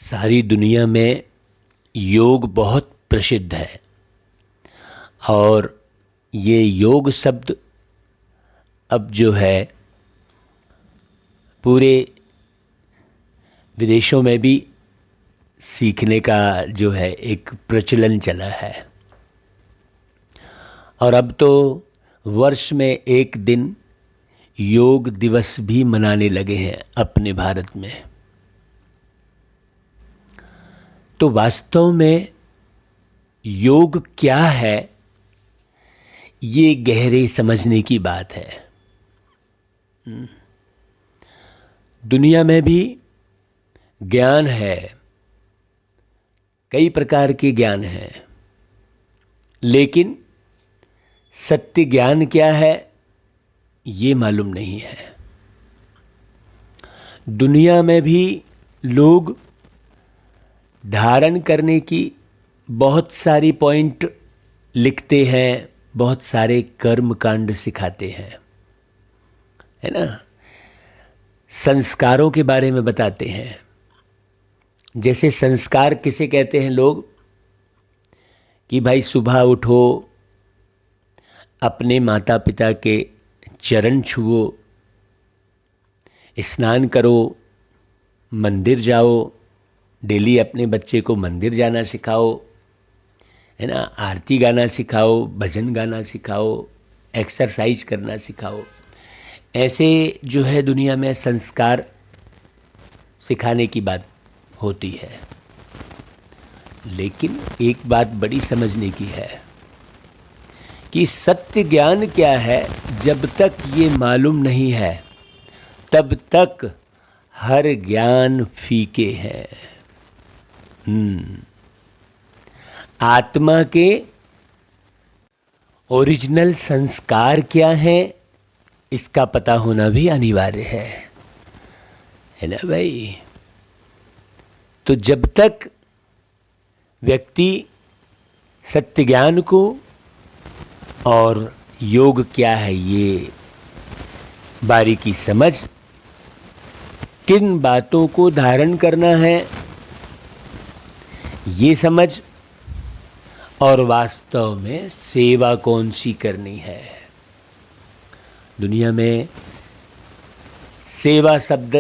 सारी दुनिया में योग बहुत प्रसिद्ध है और ये योग शब्द अब जो है पूरे विदेशों में भी सीखने का जो है एक प्रचलन चला है। और अब तो वर्ष में एक दिन योग दिवस भी मनाने लगे हैं अपने भारत में। तो वास्तव में योग क्या है, ये गहरे समझने की बात है। दुनिया में भी ज्ञान है, कई प्रकार के ज्ञान हैं, लेकिन सत्य ज्ञान क्या है ये मालूम नहीं है। दुनिया में भी लोग धारण करने की बहुत सारी पॉइंट लिखते हैं, बहुत सारे कर्म कांड सिखाते हैं, है ना। संस्कारों के बारे में बताते हैं। जैसे संस्कार किसे कहते हैं लोग, कि भाई सुबह उठो, अपने माता पिता के चरण छुओ, स्नान करो, मंदिर जाओ, डेली अपने बच्चे को मंदिर जाना सिखाओ, है ना, आरती गाना सिखाओ, भजन गाना सिखाओ, एक्सरसाइज करना सिखाओ। ऐसे जो है दुनिया में संस्कार सिखाने की बात होती है। लेकिन एक बात बड़ी समझने की है कि सत्य ज्ञान क्या है, जब तक ये मालूम नहीं है तब तक हर ज्ञान फीके हैं। आत्मा के ओरिजिनल संस्कार क्या हैं, इसका पता होना भी अनिवार्य है ना भाई। तो जब तक व्यक्ति सत्य ज्ञान को और योग क्या है ये बारीकी समझ, किन बातों को धारण करना है ये समझ, और वास्तव में सेवा कौन सी करनी है। दुनिया में सेवा शब्द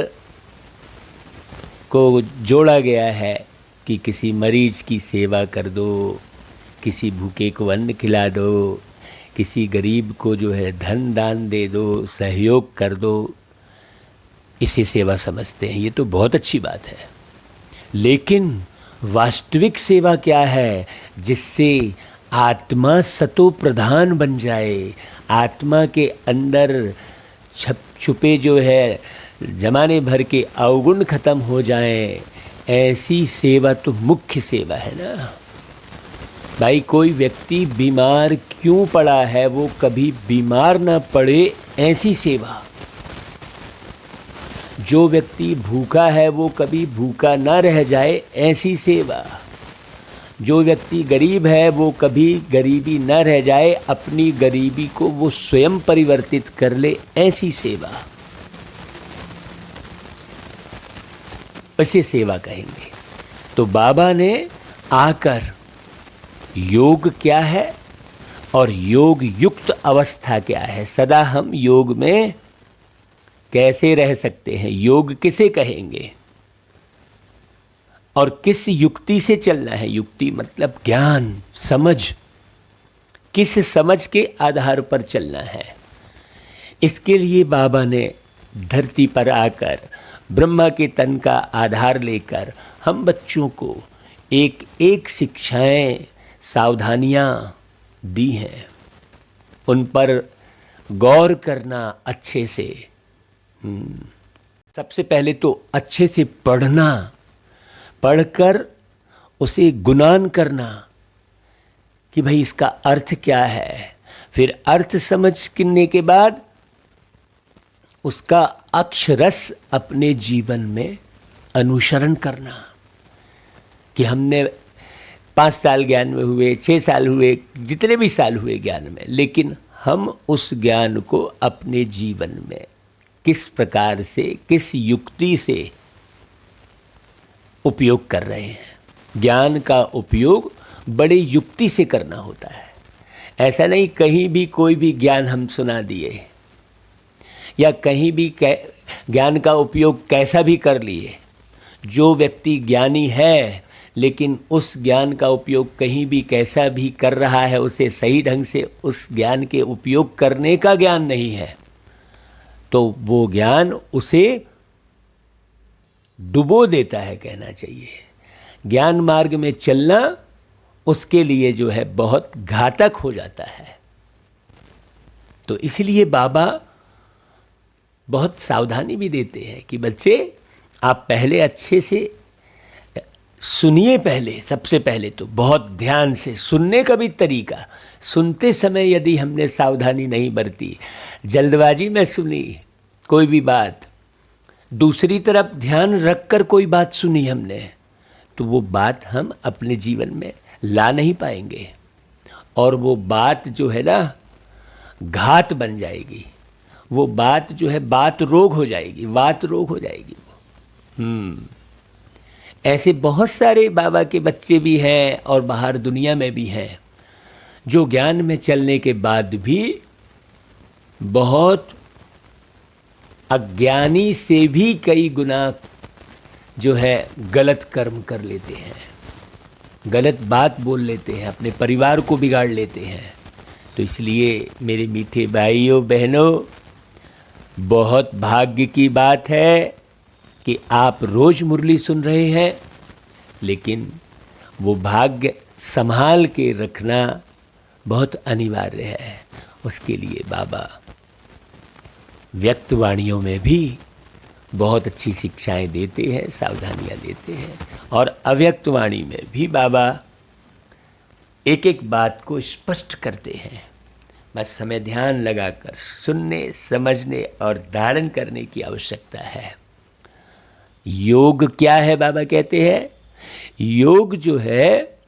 को जोड़ा गया है कि किसी मरीज की सेवा कर दो, किसी भूखे को अन्न खिला दो, किसी गरीब को जो है धन दान दे दो, सहयोग कर दो, इसे सेवा समझते हैं। ये तो बहुत अच्छी बात है, लेकिन वास्तविक सेवा क्या है, जिससे आत्मा सतो प्रधान बन जाए, आत्मा के अंदर छुपे जो है जमाने भर के अवगुण खत्म हो जाएं, ऐसी सेवा तो मुख्य सेवा है ना भाई। कोई व्यक्ति बीमार क्यों पड़ा है, वो कभी बीमार ना पड़े, ऐसी सेवा। जो व्यक्ति भूखा है वो कभी भूखा ना रह जाए, ऐसी सेवा। जो व्यक्ति गरीब है वो कभी गरीबी न रह जाए, अपनी गरीबी को वो स्वयं परिवर्तित कर ले, ऐसी सेवा। इसे सेवा कहेंगे। तो बाबा ने आकर योग क्या है और योग युक्त अवस्था क्या है, सदा हम योग में कैसे रह सकते हैं, योग किसे कहेंगे और किस युक्ति से चलना है। युक्ति मतलब ज्ञान, समझ, किस समझ के आधार पर चलना है। इसके लिए बाबा ने धरती पर आकर ब्रह्मा के तन का आधार लेकर हम बच्चों को एक एक शिक्षाएं, सावधानियां दी हैं। उन पर गौर करना अच्छे से। सबसे पहले तो अच्छे से पढ़ना, पढ़कर उसे गुणान करना कि भाई इसका अर्थ क्या है। फिर अर्थ समझने के बाद उसका अक्षरस अपने जीवन में अनुसरण करना कि हमने 5 साल ज्ञान में हुए, 6 साल हुए, जितने भी साल हुए ज्ञान में, लेकिन हम उस ज्ञान को अपने जीवन में किस प्रकार से, किस युक्ति से उपयोग कर रहे हैं। ज्ञान का उपयोग बड़े युक्ति से करना होता है। ऐसा नहीं कहीं भी कोई भी ज्ञान हम सुना दिए या कहीं भी ज्ञान का उपयोग कैसा भी कर लिए। जो व्यक्ति ज्ञानी है लेकिन उस ज्ञान का उपयोग कहीं भी कैसा भी कर रहा है, उसे सही ढंग से उस ज्ञान के उपयोग करने का ज्ञान नहीं है, तो वो ज्ञान उसे डुबो देता है, कहना चाहिए। ज्ञान मार्ग में चलना उसके लिए जो है बहुत घातक हो जाता है। तो इसलिए बाबा बहुत सावधानी भी देते हैं कि बच्चे आप पहले अच्छे से सुनिए। पहले सबसे पहले तो बहुत ध्यान से सुनने का भी तरीका, सुनते समय यदि हमने सावधानी नहीं बरती, जल्दबाजी में सुनी कोई भी बात, दूसरी तरफ ध्यान रखकर कोई बात सुनी हमने, तो वो बात हम अपने जीवन में ला नहीं पाएंगे और वो बात जो है ना घात बन जाएगी। वो बात जो है बात रोग हो जाएगी, वात रोग हो जाएगी वो। ऐसे बहुत सारे बाबा के बच्चे भी हैं और बाहर दुनिया में भी हैं जो ज्ञान में चलने के बाद भी बहुत अज्ञानी से भी कई गुना जो है गलत कर्म कर लेते हैं, गलत बात बोल लेते हैं, अपने परिवार को बिगाड़ लेते हैं। तो इसलिए मेरे मीठे भाइयों बहनों, बहुत भाग्य की बात है कि आप रोज़ मुरली सुन रहे हैं, लेकिन वो भाग्य संभाल के रखना बहुत अनिवार्य है। उसके लिए बाबा व्यक्त वाणियों में भी बहुत अच्छी शिक्षाएं देते हैं, सावधानियां देते हैं, और अव्यक्त वाणी में भी बाबा एक एक बात को स्पष्ट करते हैं। बस हमें ध्यान लगाकर सुनने, समझने और धारण करने की आवश्यकता है। योग क्या है? बाबा कहते हैं योग जो है,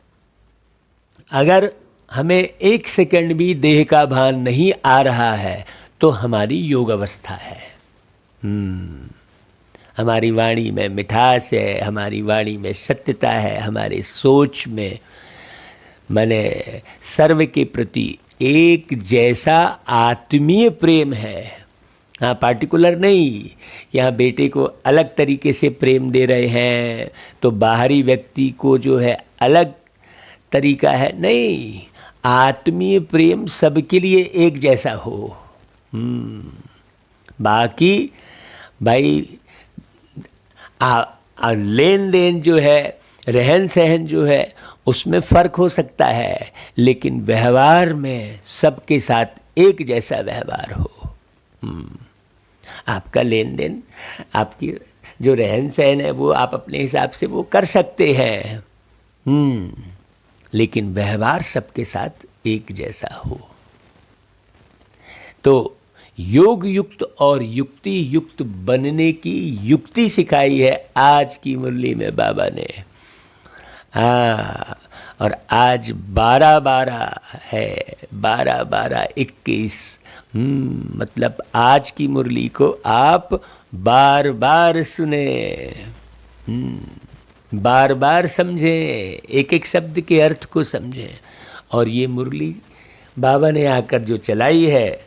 अगर हमें एक सेकंड भी देह का भान नहीं आ रहा है तो हमारी योग अवस्था है। हमारी वाणी में मिठास है, हमारी वाणी में सत्यता है, हमारे सोच में माने सर्व के प्रति एक जैसा आत्मीय प्रेम है। हाँ, पार्टिकुलर नहीं, यहाँ बेटे को अलग तरीके से प्रेम दे रहे हैं तो बाहरी व्यक्ति को जो है अलग तरीका है, नहीं, आत्मीय प्रेम सबके लिए एक जैसा हो। बाकी भाई लेन देन जो है, रहन सहन जो है, उसमें फ़र्क हो सकता है, लेकिन व्यवहार में सबके साथ एक जैसा व्यवहार हो। आपका लेन देन, आपकी जो रहन सहन है वो आप अपने हिसाब से वो कर सकते हैं, लेकिन व्यवहार सबके साथ एक जैसा हो। तो योग युक्त और युक्ति युक्त बनने की युक्ति सिखाई है आज की मुरली में बाबा ने। हाँ, और आज 12-12 है, 12-12-21। मतलब आज की मुरली को आप बार बार सुने, बार बार समझें, एक एक शब्द के अर्थ को समझें। और ये मुरली बाबा ने आकर जो चलाई है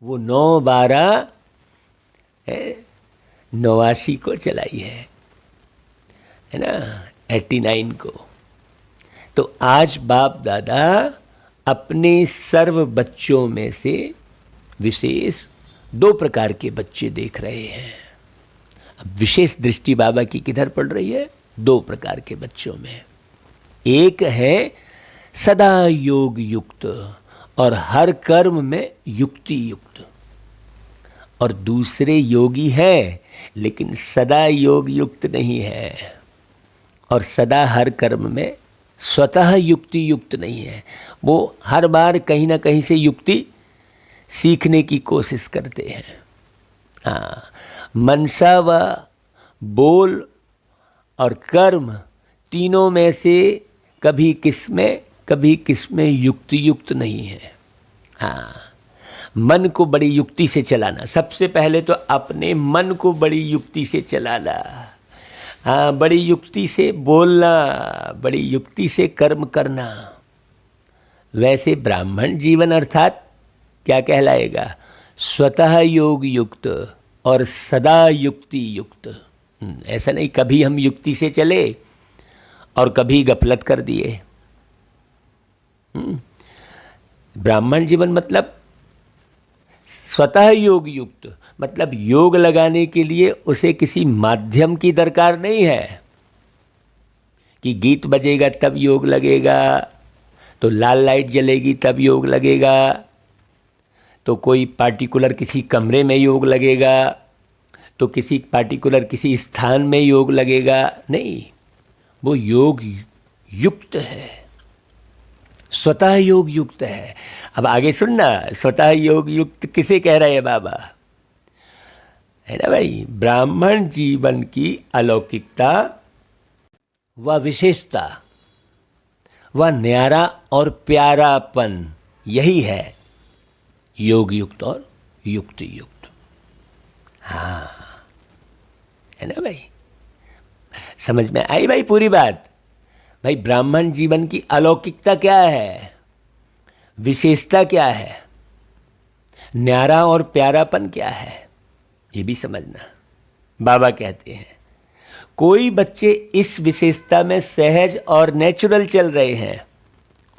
वो 9-12 89 को चलाई है ना, 89 को। तो आज बाप दादा अपने सर्व बच्चों में से विशेष 2 प्रकार के बच्चे देख रहे हैं। अब विशेष दृष्टि बाबा की किधर पड़ रही है? 2 प्रकार के बच्चों में। एक है सदा योग युक्त और हर कर्म में युक्ति युक्त, और दूसरे योगी है लेकिन सदा योग युक्त नहीं है और सदा हर कर्म में स्वतः युक्ति युक्त नहीं है। वो हर बार कहीं ना कहीं से युक्ति सीखने की कोशिश करते हैं। हाँ, मनसा व बोल और कर्म तीनों में से कभी किसमें युक्ति युक्त नहीं है। हाँ, मन को बड़ी युक्ति से चलाना, सबसे पहले तो अपने मन को बड़ी युक्ति से चलाना। हाँ, बड़ी युक्ति से बोलना, बड़ी युक्ति से कर्म करना। वैसे ब्राह्मण जीवन अर्थात क्या कहलाएगा? स्वतः योग युक्त और सदा युक्ति युक्त। ऐसा नहीं कभी हम युक्ति से चले और कभी गफलत कर दिए। ब्राह्मण जीवन मतलब स्वतः योग युक्त, मतलब योग लगाने के लिए उसे किसी माध्यम की दरकार नहीं है कि गीत बजेगा तब योग लगेगा, तो लाल लाइट जलेगी तब योग लगेगा, तो कोई पार्टिकुलर किसी कमरे में योग लगेगा, तो किसी पार्टिकुलर किसी स्थान में योग लगेगा। नहीं, वो योग युक्त है, स्वतः योग युक्त है। अब आगे सुनना, स्वतः योग युक्त किसे कह रहे हैं बाबा? है ना भाई, ब्राह्मण जीवन की अलौकिकता व विशेषता व न्यारा और प्यारापन, यही है योग युक्त और युक्ति युक्त। हाँ, है ना भाई, समझ में आई भाई पूरी बात? भाई ब्राह्मण जीवन की अलौकिकता क्या है, विशेषता क्या है, न्यारा और प्यारापन क्या है, ये भी समझना। बाबा कहते हैं कोई बच्चे इस विशेषता में सहज और नेचुरल चल रहे हैं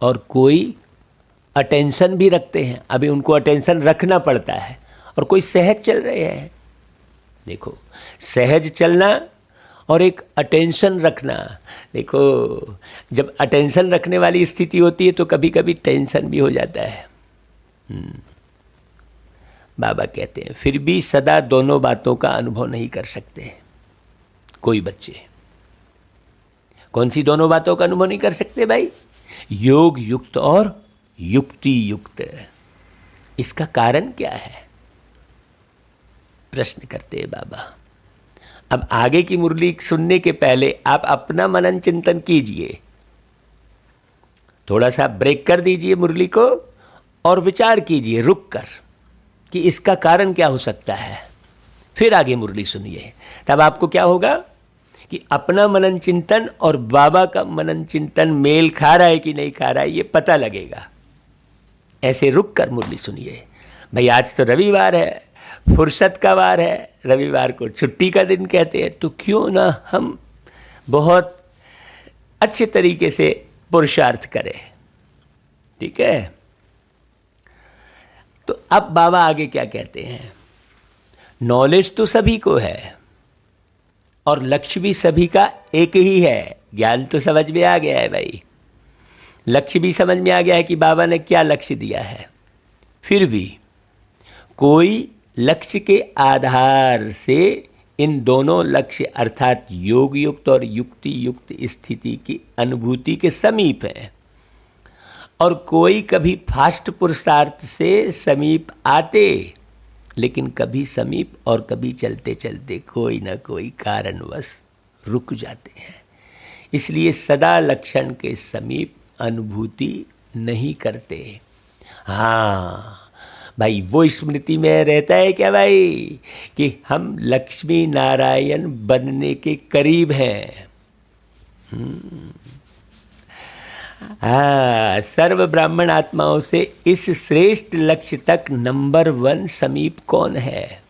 और कोई अटेंशन भी रखते हैं। अभी उनको अटेंशन रखना पड़ता है, और कोई सहज चल रहे हैं। देखो, सहज चलना और एक अटेंशन रखना। देखो, जब अटेंशन रखने वाली स्थिति होती है तो कभी कभी टेंशन भी हो जाता है। बाबा कहते हैं फिर भी सदा दोनों बातों का अनुभव नहीं कर सकते कोई बच्चे। कौन सी दोनों बातों का अनुभव नहीं कर सकते भाई? योग युक्त और युक्ति युक्त। इसका कारण क्या है? प्रश्न करते हैं बाबा। अब आगे की मुरली सुनने के पहले आप अपना मनन चिंतन कीजिए, थोड़ा सा ब्रेक कर दीजिए मुरली को और विचार कीजिए रुक कर कि इसका कारण क्या हो सकता है। फिर आगे मुरली सुनिए, तब आपको क्या होगा कि अपना मनन चिंतन और बाबा का मनन चिंतन मेल खा रहा है कि नहीं खा रहा है, ये पता लगेगा। ऐसे रुक कर मुरली सुनिए। भाई आज तो रविवार है, फुर्सत का वार है, रविवार को छुट्टी का दिन कहते हैं, तो क्यों ना हम बहुत अच्छे तरीके से पुरुषार्थ करें। ठीक है, तो अब बाबा आगे क्या कहते हैं? नॉलेज तो सभी को है और लक्ष्य भी सभी का एक ही है। ज्ञान तो समझ में आ गया है भाई, लक्ष्य भी समझ में आ गया है कि बाबा ने क्या लक्ष्य दिया है। फिर भी कोई लक्ष्य के आधार से इन दोनों लक्ष्य अर्थात योग युक्त और युक्ति युक्त स्थिति की अनुभूति के समीप है, और कोई कभी फास्ट पुरुषार्थ से समीप आते, लेकिन कभी समीप और कभी चलते चलते कोई ना कोई कारणवश रुक जाते हैं। इसलिए सदा लक्षण के समीप अनुभूति नहीं करते। हाँ भाई, वो स्मृति में रहता है क्या भाई कि हम लक्ष्मी नारायण बनने के करीब हैं। हाँ, सर्व ब्राह्मण आत्माओं से इस श्रेष्ठ लक्ष्य तक नंबर 1 समीप कौन है?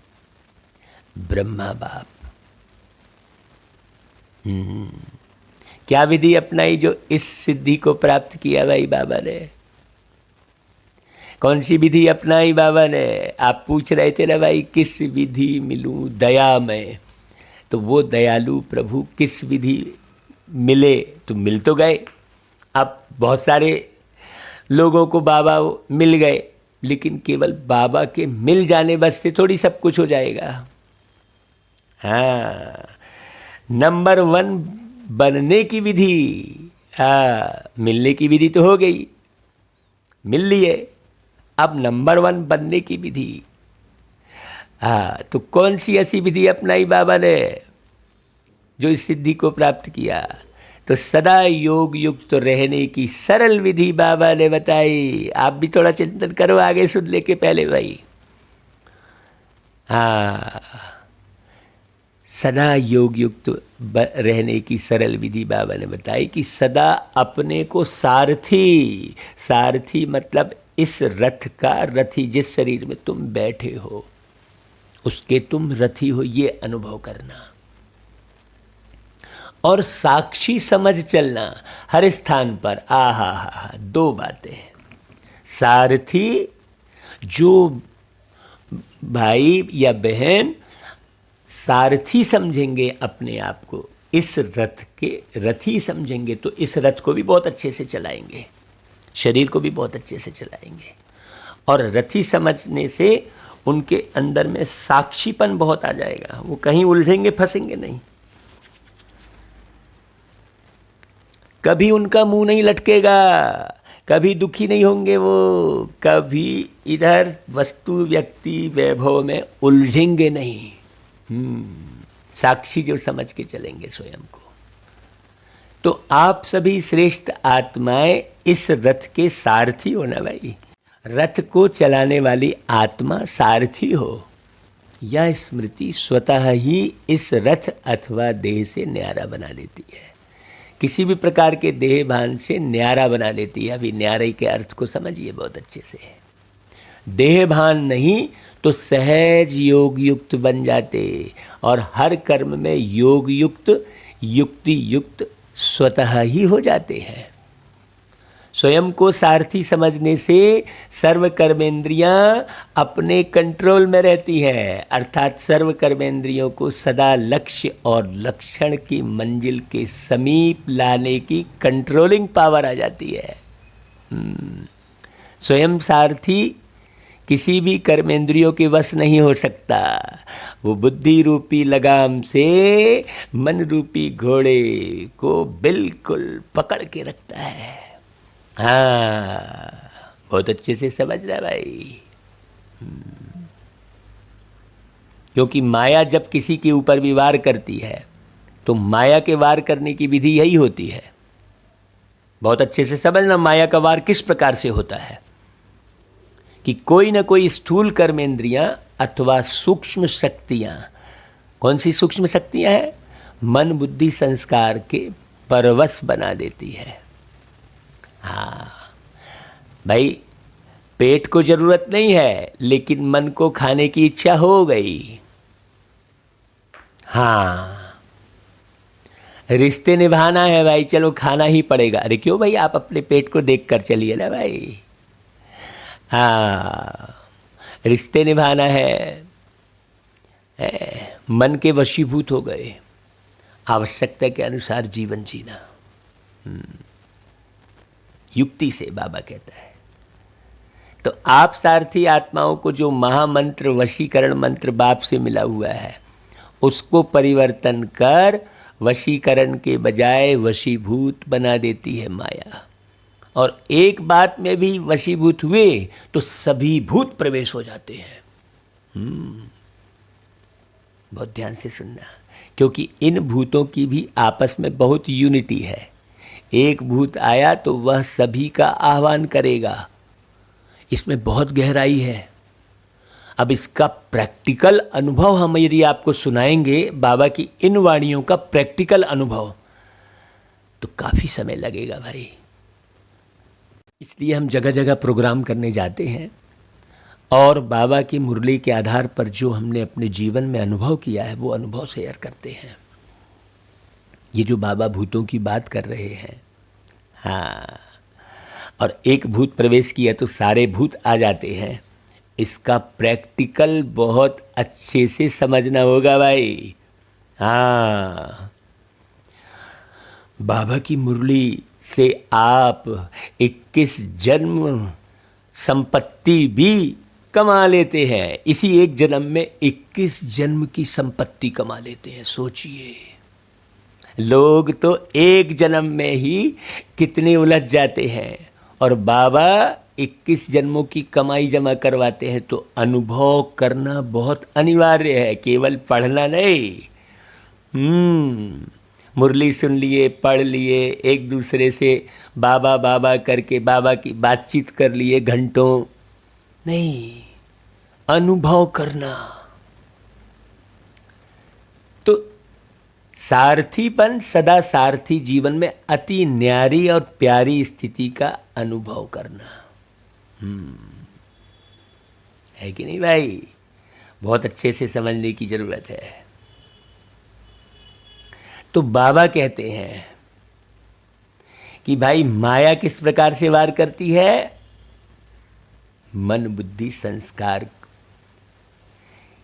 ब्रह्मा बाप। क्या विधि अपनाई जो इस सिद्धि को प्राप्त किया भाई बाबा ने? कौन सी विधि अपनाई बाबा ने? आप पूछ रहे थे ना भाई, किस विधि मिलूं दया में, तो वो दयालु प्रभु किस विधि मिले, तो मिल तो गए। अब बहुत सारे लोगों को बाबा मिल गए, लेकिन केवल बाबा के मिल जाने बस से थोड़ी सब कुछ हो जाएगा। हाँ, नंबर 1 बनने की विधि, हाँ मिलने की विधि तो हो गई, मिल लिए। अब नंबर 1 बनने की विधि, हाँ तो कौन सी ऐसी विधि अपनाई बाबा ने जो इस सिद्धि को प्राप्त किया? तो सदा योग युक्त रहने की सरल विधि बाबा ने बताई। आप भी थोड़ा चिंतन करो आगे सुनने के पहले भाई। हाँ, सदा योग युक्त रहने की सरल विधि बाबा ने बताई कि सदा अपने को सारथी, सारथी मतलब इस रथ का रथी, जिस शरीर में तुम बैठे हो उसके तुम रथी हो, ये अनुभव करना। और साक्षी समझ चलना हर स्थान पर। आहा हा, दो बातें। सारथी, जो भाई या बहन सारथी समझेंगे अपने आप को, इस रथ के रथी समझेंगे, तो इस रथ को भी बहुत अच्छे से चलाएंगे, शरीर को भी बहुत अच्छे से चलाएंगे। और रथी समझने से उनके अंदर में साक्षीपन बहुत आ जाएगा, वो कहीं उलझेंगे फंसेंगे नहीं। कभी उनका मुंह नहीं लटकेगा, कभी दुखी नहीं होंगे वो, कभी इधर वस्तु व्यक्ति वैभव में उलझेंगे नहीं। साक्षी जो समझ के चलेंगे स्वयं को। तो आप सभी श्रेष्ठ आत्माएं इस रथ के सारथी हो ना भाई। रथ को चलाने वाली आत्मा सारथी हो। यह स्मृति स्वतः ही इस रथ अथवा देह से न्यारा बना देती है, किसी भी प्रकार के देह भान से न्यारा बना देती है। अभी न्यारे के अर्थ को समझिए बहुत अच्छे से। देह भान नहीं तो सहज योग युक्त बन जाते, और हर कर्म में योग युक्त, युक्ति युक्त स्वतः ही हो जाते हैं। स्वयं को सारथी समझने से सर्व कर्मेंद्रियां अपने कंट्रोल में रहती हैं, अर्थात सर्व कर्मेंद्रियों को सदा लक्ष्य और लक्षण की मंजिल के समीप लाने की कंट्रोलिंग पावर आ जाती है। स्वयं सारथी किसी भी कर्मेंद्रियों के वश नहीं हो सकता। वो बुद्धि रूपी लगाम से मन रूपी घोड़े को बिल्कुल पकड़ के रखता है। हाँ, बहुत अच्छे से समझ रहा भाई। क्योंकि माया जब किसी के ऊपर भी वार करती है तो माया के वार करने की विधि यही होती है। बहुत अच्छे से समझना माया का वार किस प्रकार से होता है, कि कोई ना कोई स्थूल कर्मेंद्रियां अथवा सूक्ष्म शक्तियां, कौन सी सूक्ष्म शक्तियां हैं, मन बुद्धि संस्कार के परवश बना देती है। हाँ भाई, पेट को जरूरत नहीं है लेकिन मन को खाने की इच्छा हो गई। हाँ, रिश्ते निभाना है भाई, चलो खाना ही पड़ेगा। अरे क्यों भाई, आप अपने पेट को देख कर चलिए ना भाई। हाँ, रिश्ते निभाना है, मन के वशीभूत हो गए, आवश्यकता के अनुसार जीवन जीना युक्ति से, बाबा कहता है। तो आप सारथी आत्माओं को जो महामंत्र वशीकरण मंत्र बाप से मिला हुआ है उसको परिवर्तन कर वशीकरण के बजाय वशीभूत बना देती है माया। और एक बात में भी वशीभूत हुए तो सभी भूत प्रवेश हो जाते हैं। बहुत ध्यान से सुनना, क्योंकि इन भूतों की भी आपस में बहुत यूनिटी है। एक भूत आया तो वह सभी का आह्वान करेगा, इसमें बहुत गहराई है। अब इसका प्रैक्टिकल अनुभव हम यदि आपको सुनाएंगे, बाबा की इन वाणियों का प्रैक्टिकल अनुभव, तो काफ़ी समय लगेगा भाई। इसलिए हम जगह जगह प्रोग्राम करने जाते हैं और बाबा की मुरली के आधार पर जो हमने अपने जीवन में अनुभव किया है वो अनुभव शेयर करते हैं। ये जो बाबा भूतों की बात कर रहे हैं, हाँ, और एक भूत प्रवेश किया तो सारे भूत आ जाते हैं, इसका प्रैक्टिकल बहुत अच्छे से समझना होगा भाई। हाँ, बाबा की मुरली से आप 21 जन्म संपत्ति भी कमा लेते हैं। इसी एक जन्म में 21 जन्म की संपत्ति कमा लेते हैं। सोचिए, लोग तो एक जन्म में ही कितने उलझ जाते हैं और बाबा 21 जन्मों की कमाई जमा करवाते हैं। तो अनुभव करना बहुत अनिवार्य है, केवल पढ़ना नहीं। मुरली सुन लिए, पढ़ लिए, एक दूसरे से बाबा बाबा करके बाबा की बातचीत कर लिए घंटों नहीं, अनुभव करना। तो सारथीपन, सदा सारथी जीवन में अति न्यारी और प्यारी स्थिति का अनुभव करना। है कि नहीं भाई? बहुत अच्छे से समझने की जरूरत है। तो बाबा कहते हैं कि भाई माया किस प्रकार से वार करती है? मन बुद्धि संस्कार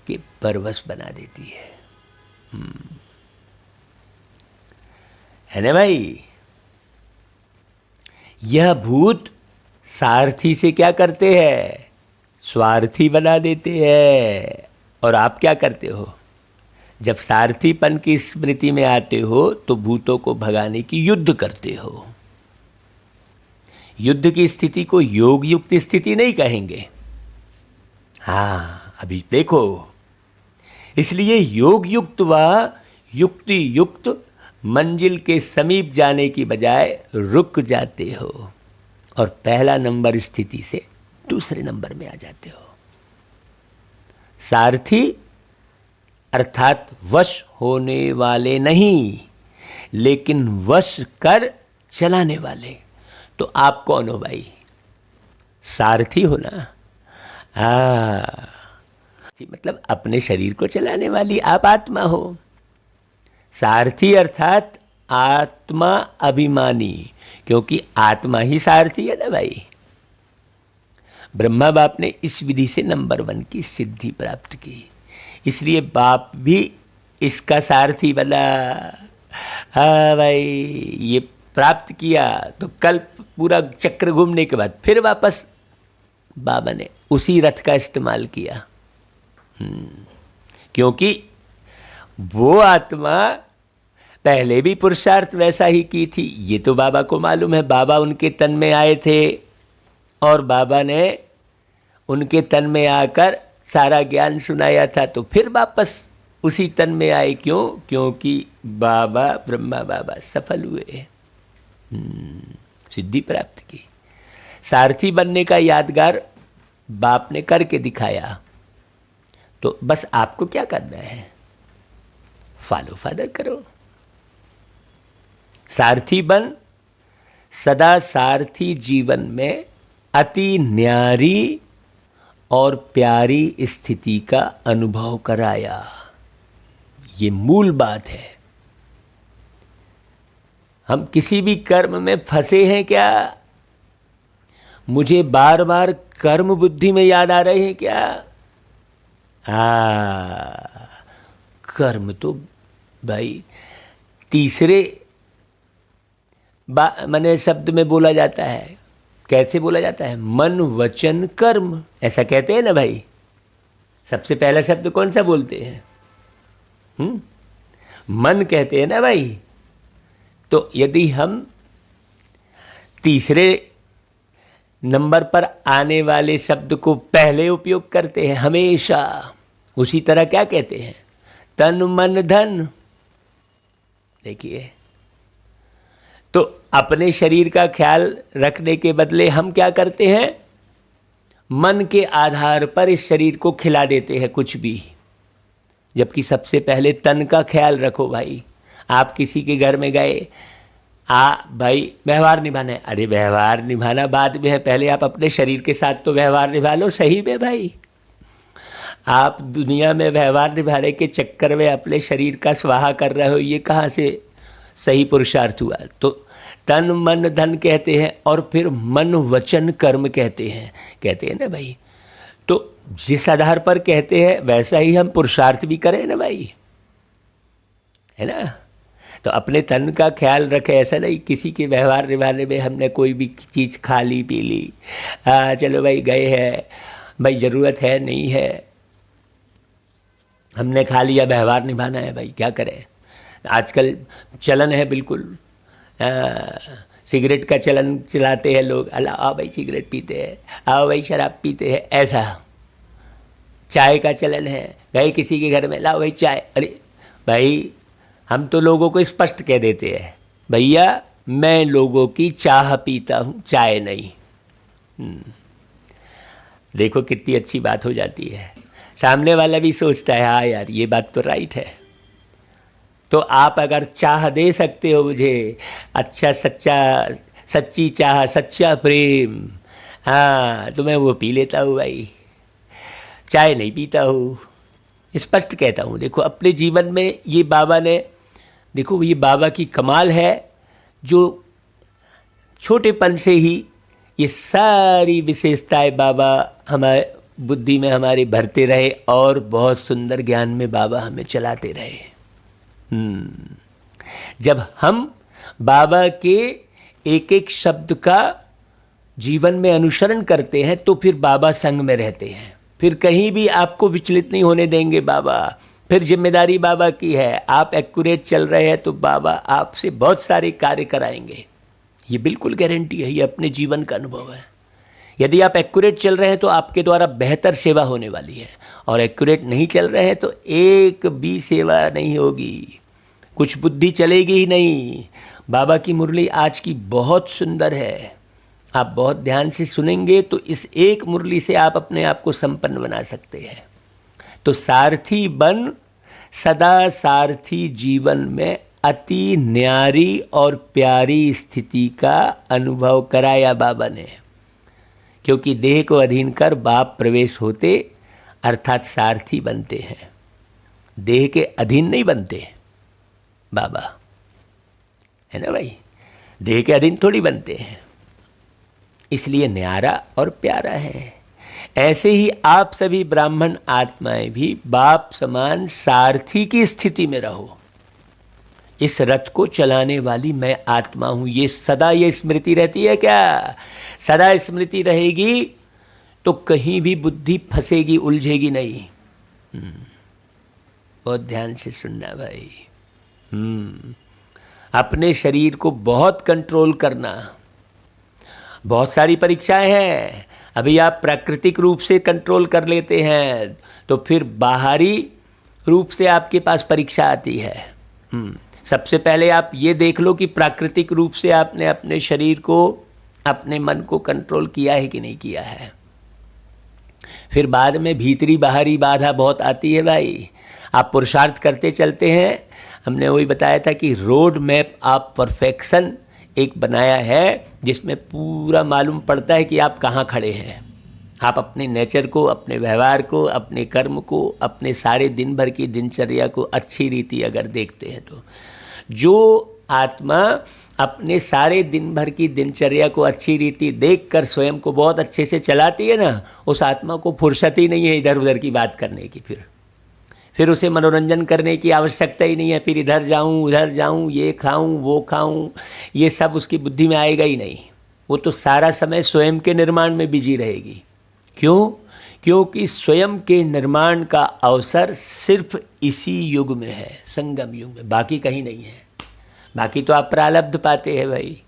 के परवश बना देती है। है ना भाई? यह भूत सारथी से क्या करते हैं? स्वार्थी बना देते हैं। और आप क्या करते हो? जब सारथीपन की स्मृति में आते हो तो भूतों को भगाने की युद्ध करते हो। युद्ध की स्थिति को योग युक्त स्थिति नहीं कहेंगे। हाँ, अभी देखो, इसलिए योग युक्त व युक्ति युक्त मंजिल के समीप जाने की बजाय रुक जाते हो और पहला नंबर स्थिति से दूसरे नंबर में आ जाते हो। सारथी अर्थात वश होने वाले नहीं, लेकिन वश कर चलाने वाले। तो आप कौन हो भाई? सारथी हो ना? हाँ, मतलब अपने शरीर को चलाने वाली आप आत्मा हो। सारथी अर्थात आत्मा अभिमानी, क्योंकि आत्मा ही सारथी है ना भाई। ब्रह्मा बाप ने इस विधि से नंबर 1 की सिद्धि प्राप्त की, इसलिए बाप भी इसका सारथी बना। हाँ भाई, ये प्राप्त किया तो कल पूरा चक्र घूमने के बाद फिर वापस बाबा ने उसी रथ का इस्तेमाल किया। क्योंकि वो आत्मा पहले भी पुरुषार्थ वैसा ही की थी। ये तो बाबा को मालूम है। बाबा उनके तन में आए थे और बाबा ने उनके तन में आकर सारा ज्ञान सुनाया था, तो फिर वापस उसी तन में आए। क्यों? क्योंकि बाबा, ब्रह्मा बाबा सफल हुए, सिद्धि प्राप्त की। सारथी बनने का यादगार बाप ने करके दिखाया। तो बस आपको क्या करना है? फॉलो फादर करो। सारथी बन, सदा सारथी जीवन में अति न्यारी और प्यारी स्थिति का अनुभव कराया। ये मूल बात है। हम किसी भी कर्म में फंसे हैं क्या? मुझे बार बार कर्म बुद्धि में याद आ रहे हैं क्या? कर्म तो भाई तीसरे माने शब्द में बोला जाता है। कैसे बोला जाता है? मन वचन कर्म, ऐसा कहते हैं ना भाई। सबसे पहला शब्द कौन सा बोलते हैं? मन कहते हैं ना भाई। तो यदि हम तीसरे नंबर पर आने वाले शब्द को पहले उपयोग करते हैं हमेशा, उसी तरह क्या कहते हैं? तन मन धन। देखिए, तो अपने शरीर का ख्याल रखने के बदले हम क्या करते हैं? मन के आधार पर इस शरीर को खिला देते हैं कुछ भी, जबकि सबसे पहले तन का ख्याल रखो भाई। आप किसी के घर में गए, भाई व्यवहार निभाना है। अरे व्यवहार निभाना बाद में है, पहले आप अपने शरीर के साथ तो व्यवहार निभा लो सही में भाई। आप दुनिया में व्यवहार निभाने के चक्कर में अपने शरीर का स्वाहा कर रहे हो, ये कहाँ से सही पुरुषार्थ हुआ? तो तन मन धन कहते हैं और फिर मन वचन कर्म कहते हैं ना भाई। तो जिस आधार पर कहते हैं वैसा ही हम पुरुषार्थ भी करें ना भाई, है ना। तो अपने तन का ख्याल रखें, ऐसा नहीं किसी के व्यवहार निभाने में हमने कोई भी चीज़ खा ली पी ली, चलो भाई गए हैं भाई, ज़रूरत है नहीं है, हमने खा लिया, व्यवहार निभाना है भाई, क्या करें। आजकल चलन है बिल्कुल, सिगरेट का चलन चलाते हैं लोग, आओ भाई सिगरेट पीते हैं, आओ भाई शराब पीते हैं, ऐसा। चाय का चलन है, गए किसी के घर में, लाओ भाई चाय। अरे भाई हम तो लोगों को स्पष्ट कह देते हैं, भैया मैं लोगों की चाह पीता हूँ, चाय नहीं। देखो कितनी अच्छी बात हो जाती है। सामने वाला भी सोचता है हाँ यार ये बात तो राइट है, तो आप अगर चाह दे सकते हो मुझे, अच्छा सच्चा, सच्ची चाह, सच्चा प्रेम, हाँ, तो मैं वो पी लेता हूँ भाई, चाय नहीं पीता हूँ। स्पष्ट कहता हूँ। देखो अपने जीवन में ये बाबा ने, देखो ये बाबा की कमाल है, जो छोटेपन से ही ये सारी विशेषताएं बाबा हमारे बुद्धि में हमारे भरते रहे और बहुत सुंदर ज्ञान में बाबा हमें चलाते रहे। जब हम बाबा के एक एक शब्द का जीवन में अनुसरण करते हैं तो फिर बाबा संग में रहते हैं, फिर कहीं भी आपको विचलित नहीं होने देंगे बाबा। फिर जिम्मेदारी बाबा की है, आप एक्यूरेट चल रहे हैं तो बाबा आपसे बहुत सारे कार्य कराएंगे, ये बिल्कुल गारंटी है, ये अपने जीवन का अनुभव है। यदि आप एक्यूरेट चल रहे हैं तो आपके द्वारा बेहतर सेवा होने वाली है, और एक्यूरेट नहीं चल रहे हैं तो एक भी सेवा नहीं होगी, कुछ बुद्धि चलेगी ही नहीं। बाबा की मुरली आज की बहुत सुंदर है, आप बहुत ध्यान से सुनेंगे तो इस एक मुरली से आप अपने आप को संपन्न बना सकते हैं। तो सारथी बन सदा सारथी जीवन में अति न्यारी और प्यारी स्थिति का अनुभव कराया बाबा ने, क्योंकि देह को अधीन कर बाप प्रवेश होते अर्थात सारथी बनते हैं, देह के अधीन नहीं बनते बाबा, है ना भाई, देह के अधीन थोड़ी बनते हैं, इसलिए न्यारा और प्यारा है। ऐसे ही आप सभी ब्राह्मण आत्माएं भी बाप समान सारथी की स्थिति में रहो। इस रथ को चलाने वाली मैं आत्मा हूं, ये सदा ये स्मृति रहती है क्या? सदा स्मृति रहेगी तो कहीं भी बुद्धि फंसेगी, उलझेगी नहीं। बहुत ध्यान से सुनना भाई। अपने शरीर को बहुत कंट्रोल करना। बहुत सारी परीक्षाएं हैं, अभी आप प्राकृतिक रूप से कंट्रोल कर लेते हैं तो फिर बाहरी रूप से आपके पास परीक्षा आती है। सबसे पहले आप ये देख लो कि प्राकृतिक रूप से आपने अपने शरीर को, अपने मन को कंट्रोल किया है कि नहीं किया है। फिर बाद में भीतरी बाहरी बाधा बहुत आती है भाई। आप पुरुषार्थ करते चलते हैं, हमने वही बताया था कि रोड मैप आप परफेक्शन एक बनाया है जिसमें पूरा मालूम पड़ता है कि आप कहाँ खड़े हैं। आप अपने नेचर को, अपने व्यवहार को, अपने कर्म को, अपने सारे दिन भर की दिनचर्या को अच्छी रीति अगर देखते हैं तो जो आत्मा अपने सारे दिन भर की दिनचर्या को अच्छी रीति देखकर स्वयं को बहुत अच्छे से चलाती है ना, उस आत्मा को फुर्सत ही नहीं है इधर उधर की बात करने की। फिर उसे मनोरंजन करने की आवश्यकता ही नहीं है। फिर इधर जाऊं उधर जाऊं, ये खाऊं वो खाऊं, ये सब उसकी बुद्धि में आएगा ही नहीं। वो तो सारा समय स्वयं के निर्माण में बिजी रहेगी। क्यों? क्योंकि स्वयं के निर्माण का अवसर सिर्फ इसी युग में है, संगम युग में, बाकी कहीं नहीं है। बाकी तो आप प्रारब्ध पाते हैं भाई,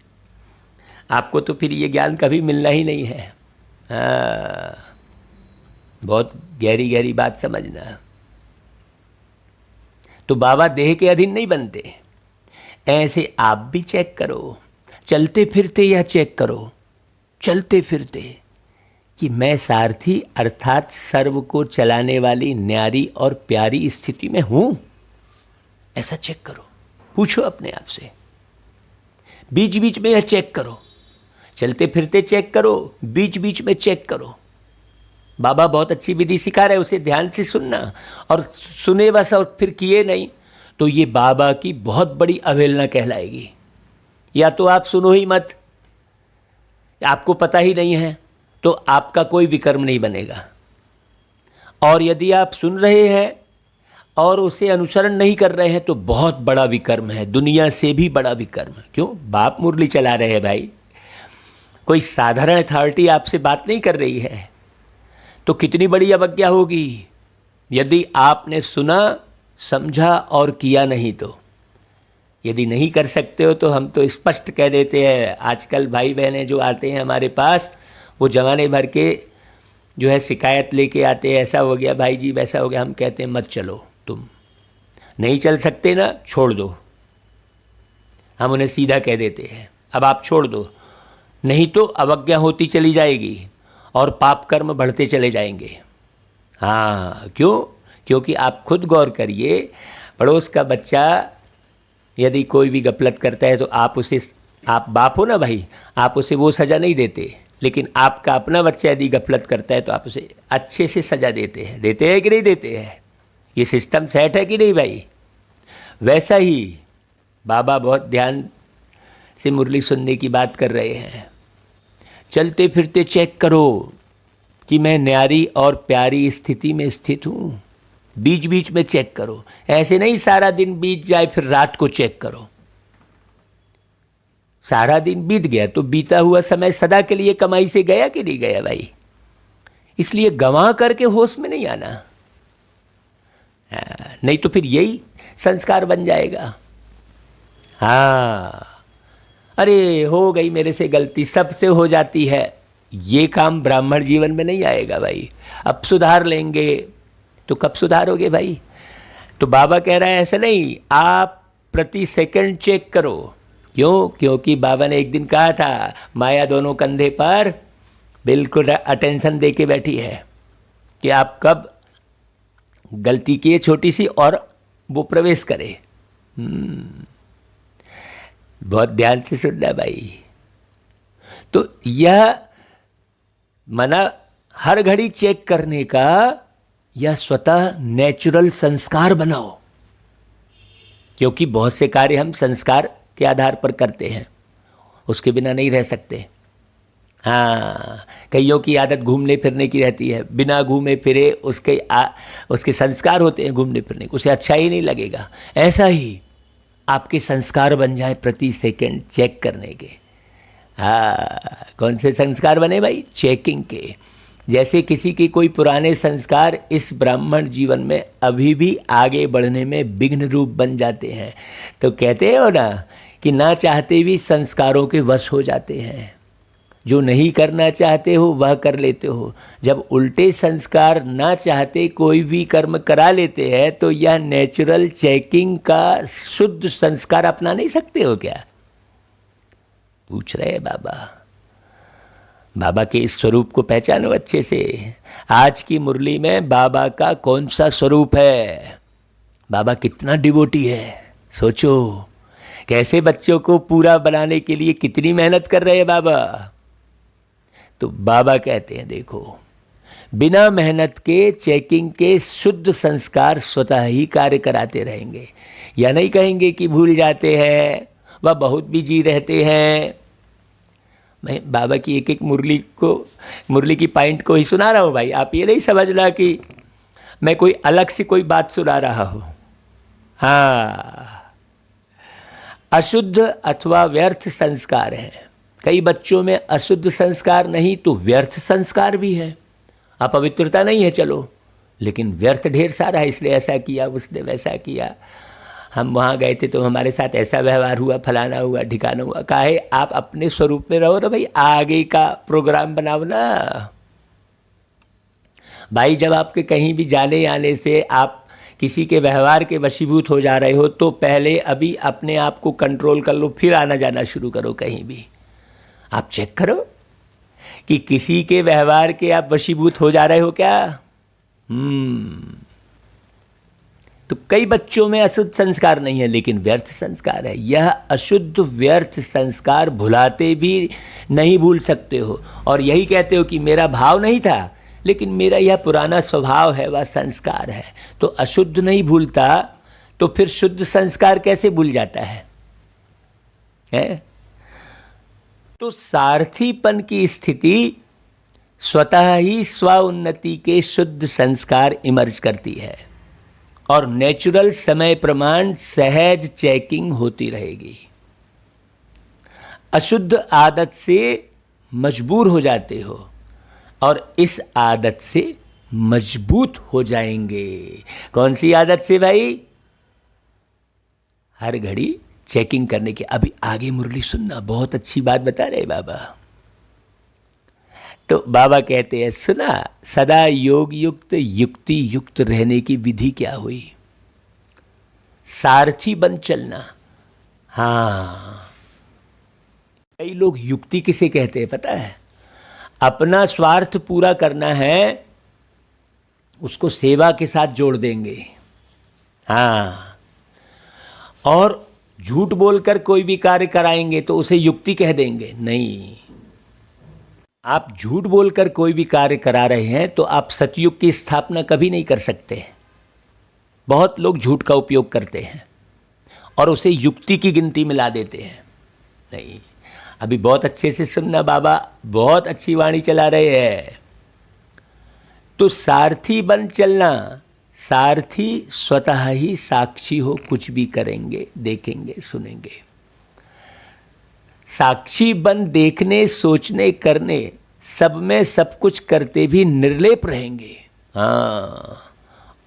आपको तो फिर ये ज्ञान कभी मिलना ही नहीं है। बहुत गहरी गहरी बात समझना। तो बाबा देह के अधीन नहीं बनते। ऐसे आप भी चेक करो, चलते फिरते या चेक करो, चलते फिरते कि मैं सारथी अर्थात सर्व को चलाने वाली न्यारी और प्यारी स्थिति में हूं। ऐसा चेक करो, पूछो अपने आप से। बीच बीच में यह चेक करो, चलते फिरते चेक करो, बीच बीच में चेक करो। बाबा बहुत अच्छी विधि सिखा रहे, उसे ध्यान से सुनना। और सुने बस और फिर किए नहीं तो ये बाबा की बहुत बड़ी अवहेलना कहलाएगी। या तो आप सुनो ही मत, आपको पता ही नहीं है तो आपका कोई विकर्म नहीं बनेगा। और यदि आप सुन रहे हैं और उसे अनुसरण नहीं कर रहे हैं तो बहुत बड़ा विकर्म है, दुनिया से भी बड़ा विकर्म। क्यों? बाप मुरली चला रहे हैं भाई, कोई साधारण अथॉरिटी आपसे बात नहीं कर रही है तो कितनी बड़ी अवज्ञा होगी यदि आपने सुना, समझा और किया नहीं तो। यदि नहीं कर सकते हो तो हम तो स्पष्ट कह देते हैं। आजकल भाई बहनें जो आते हैं हमारे पास, वो जमाने भर के जो है शिकायत लेके आते हैं, ऐसा हो गया भाई जी, वैसा हो गया। हम कहते हैं मत चलो, तुम नहीं चल सकते ना, छोड़ दो। हम उन्हें सीधा कह देते हैं अब आप छोड़ दो, नहीं तो अवज्ञा होती चली जाएगी और पाप कर्म बढ़ते चले जाएंगे। हाँ, क्यों? क्योंकि आप खुद गौर करिए, पड़ोस का बच्चा यदि कोई भी गफलत करता है तो आप बाप हो ना भाई, आप उसे वो सज़ा नहीं देते, लेकिन आपका अपना बच्चा यदि गफलत करता है तो आप उसे अच्छे से सज़ा देते हैं कि नहीं देते हैं? ये सिस्टम सेट है कि नहीं भाई? वैसा ही बाबा बहुत ध्यान से मुरली सुनने की बात कर रहे हैं। चलते फिरते चेक करो कि मैं न्यारी और प्यारी स्थिति में स्थित हूँ। बीच बीच में चेक करो, ऐसे नहीं सारा दिन बीत जाए फिर रात को चेक करो। सारा दिन बीत गया तो बीता हुआ समय सदा के लिए कमाई से गया कि नहीं गया भाई? इसलिए गंवा करके होश में नहीं आना, नहीं तो फिर यही संस्कार बन जाएगा। हाँ, अरे हो गई मेरे से गलती, सबसे हो जाती है, ये काम ब्राह्मण जीवन में नहीं आएगा भाई। अब सुधार लेंगे तो कब सुधारोगे भाई? तो बाबा कह रहा है ऐसा नहीं, आप प्रति सेकंड चेक करो। क्यों? क्योंकि बाबा ने एक दिन कहा था, माया दोनों कंधे पर बिल्कुल अटेंशन दे के बैठी है कि आप कब गलती किए छोटी सी और वो प्रवेश करे। बहुत ध्यान से सुनना भाई। तो यह मना हर घड़ी चेक करने का यह स्वतः नेचुरल संस्कार बनाओ, क्योंकि बहुत से कार्य हम संस्कार के आधार पर करते हैं, उसके बिना नहीं रह सकते। हाँ, कईयों की आदत घूमने फिरने की रहती है, बिना घूमे फिरे उसके संस्कार होते हैं घूमने फिरने, उसे अच्छा ही नहीं लगेगा। ऐसा ही आपके संस्कार बन जाए प्रति सेकंड चेक करने के। हाँ, कौन से संस्कार बने भाई? चेकिंग के। जैसे किसी के कोई पुराने संस्कार इस ब्राह्मण जीवन में अभी भी आगे बढ़ने में विघ्न रूप बन जाते हैं, तो कहते हो ना कि ना चाहते भी संस्कारों के वश हो जाते हैं। जो नहीं करना चाहते हो वह कर लेते हो। जब उल्टे संस्कार ना चाहते कोई भी कर्म करा लेते हैं तो यह नेचुरल चेकिंग का शुद्ध संस्कार अपना नहीं सकते हो क्या? पूछ रहे हैं बाबा। बाबा के इस स्वरूप को पहचानो अच्छे से। आज की मुरली में बाबा का कौन सा स्वरूप है, बाबा कितना डिवोटी है, सोचो। कैसे बच्चों को पूरा बनाने के लिए कितनी मेहनत कर रहे हैं बाबा। तो बाबा कहते हैं देखो, बिना मेहनत के चेकिंग के शुद्ध संस्कार स्वतः ही कार्य कराते रहेंगे। या नहीं कहेंगे कि भूल जाते हैं, वह बहुत बिजी रहते हैं। मैं बाबा की एक एक मुरली की पॉइंट को ही सुना रहा हूँ भाई। आप ये नहीं समझना कि मैं कोई अलग से कोई बात सुना रहा हूँ। हाँ, अशुद्ध अथवा व्यर्थ संस्कार है। कई बच्चों में अशुद्ध संस्कार नहीं तो व्यर्थ संस्कार भी है। अपवित्रता नहीं है चलो, लेकिन व्यर्थ ढेर सारा है। इसने ऐसा किया, उसने वैसा किया, हम वहाँ गए थे तो हमारे साथ ऐसा व्यवहार हुआ, फलाना हुआ, ठिकाना हुआ। काहे? आप अपने स्वरूप में रहो ना भाई, आगे का प्रोग्राम बनाओ ना भाई। जब आपके कहीं भी जाने आने से आप किसी के व्यवहार के वशीभूत हो जा रहे हो तो पहले अभी अपने आप को कंट्रोल कर लो, फिर आना जाना शुरू करो। कहीं भी आप चेक करो कि किसी के व्यवहार के आप वशीभूत हो जा रहे हो क्या। तो कई बच्चों में अशुद्ध संस्कार नहीं है लेकिन व्यर्थ संस्कार है। यह अशुद्ध व्यर्थ संस्कार भुलाते भी नहीं भूल सकते हो, और यही कहते हो कि मेरा भाव नहीं था, लेकिन मेरा यह पुराना स्वभाव है, वह संस्कार है। तो अशुद्ध नहीं भूलता तो फिर शुद्ध संस्कार कैसे भूल जाता है? तो सारथीपन की स्थिति स्वतः ही स्व उन्नति के शुद्ध संस्कार इमर्ज करती है, और नेचुरल समय प्रमाण सहज चेकिंग होती रहेगी। अशुद्ध आदत से मजबूर हो जाते हो और इस आदत से मजबूत हो जाएंगे। कौन सी आदत से भाई? हर घड़ी चेकिंग करने की। अभी आगे मुरली सुनना, बहुत अच्छी बात बता रहे बाबा। तो बाबा कहते हैं सुना, सदा योग युक्त युक्ति युक्त रहने की विधि क्या हुई? सारथी बन चलना। हाँ, कई लोग युक्ति किसे कहते हैं पता है? अपना स्वार्थ पूरा करना है, उसको सेवा के साथ जोड़ देंगे। हाँ, और झूठ बोलकर कोई भी कार्य कराएंगे तो उसे युक्ति कह देंगे, नहीं। आप झूठ बोलकर कोई भी कार्य करा रहे हैं तो आप सतयुग की स्थापना कभी नहीं कर सकते। बहुत लोग झूठ का उपयोग करते हैं और उसे युक्ति की गिनती में ला देते हैं। नहीं, अभी बहुत अच्छे से सुनना, बाबा बहुत अच्छी वाणी चला रहे हैं। तो सारथी बन चलना, सारथी स्वतः ही साक्षी हो, कुछ भी करेंगे, देखेंगे, सुनेंगे। साक्षी बन देखने, सोचने, करने, सब में सब कुछ करते भी निर्लेप रहेंगे। हाँ,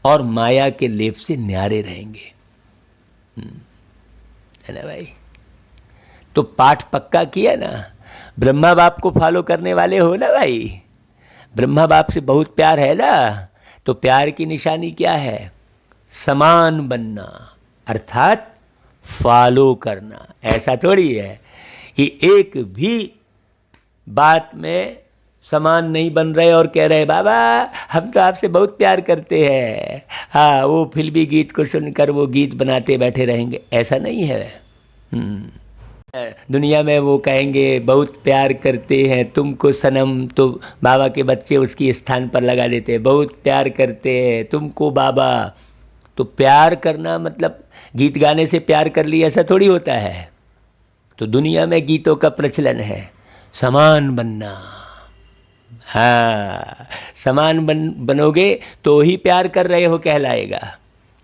और माया के लेप से न्यारे रहेंगे। है ना भाई? तो पाठ पक्का किया ना। ब्रह्मा बाप को फॉलो करने वाले हो ना भाई? ब्रह्मा बाप से बहुत प्यार है ना? तो प्यार की निशानी क्या है? समान बनना, अर्थात फॉलो करना। ऐसा थोड़ी है कि एक भी बात में समान नहीं बन रहे और कह रहे बाबा हम तो आपसे बहुत प्यार करते हैं, हाँ, वो फिल्मी गीत को सुनकर वो गीत बनाते बैठे रहेंगे। ऐसा नहीं है। दुनिया में वो कहेंगे बहुत प्यार करते हैं तुमको सनम, तो बाबा के बच्चे उसकी स्थान पर लगा देते हैं, बहुत प्यार करते हैं तुमको बाबा। तो प्यार करना मतलब गीत गाने से प्यार कर लिया, ऐसा थोड़ी होता है। तो दुनिया में गीतों का प्रचलन है, समान बनना। हाँ, समान बनोगे तो ही प्यार कर रहे हो कहलाएगा।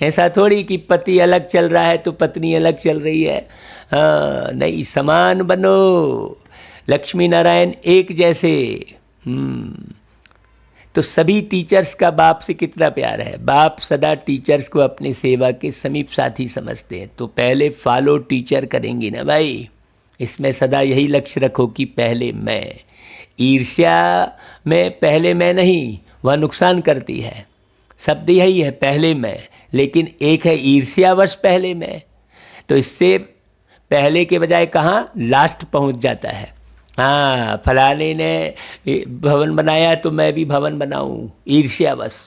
ऐसा थोड़ी कि पति अलग चल रहा है तो पत्नी अलग चल रही है। हाँ, नहीं, समान बनो, लक्ष्मी नारायण एक जैसे। तो सभी टीचर्स का बाप से कितना प्यार है। बाप सदा टीचर्स को अपने सेवा के समीप साथी समझते हैं। तो पहले फॉलो टीचर करेंगी ना भाई, इसमें सदा यही लक्ष्य रखो कि पहले मैं। ईर्ष्या में पहले मैं नहीं, वह नुकसान करती है। शब्द यही है, पहले मैं, लेकिन एक है ईर्ष्यावश पहले मैं। तो इससे पहले के बजाय कहाँ लास्ट पहुँच जाता है। हाँ, फलाने ने भवन बनाया तो मैं भी भवन बनाऊँ, ईर्ष्यावश।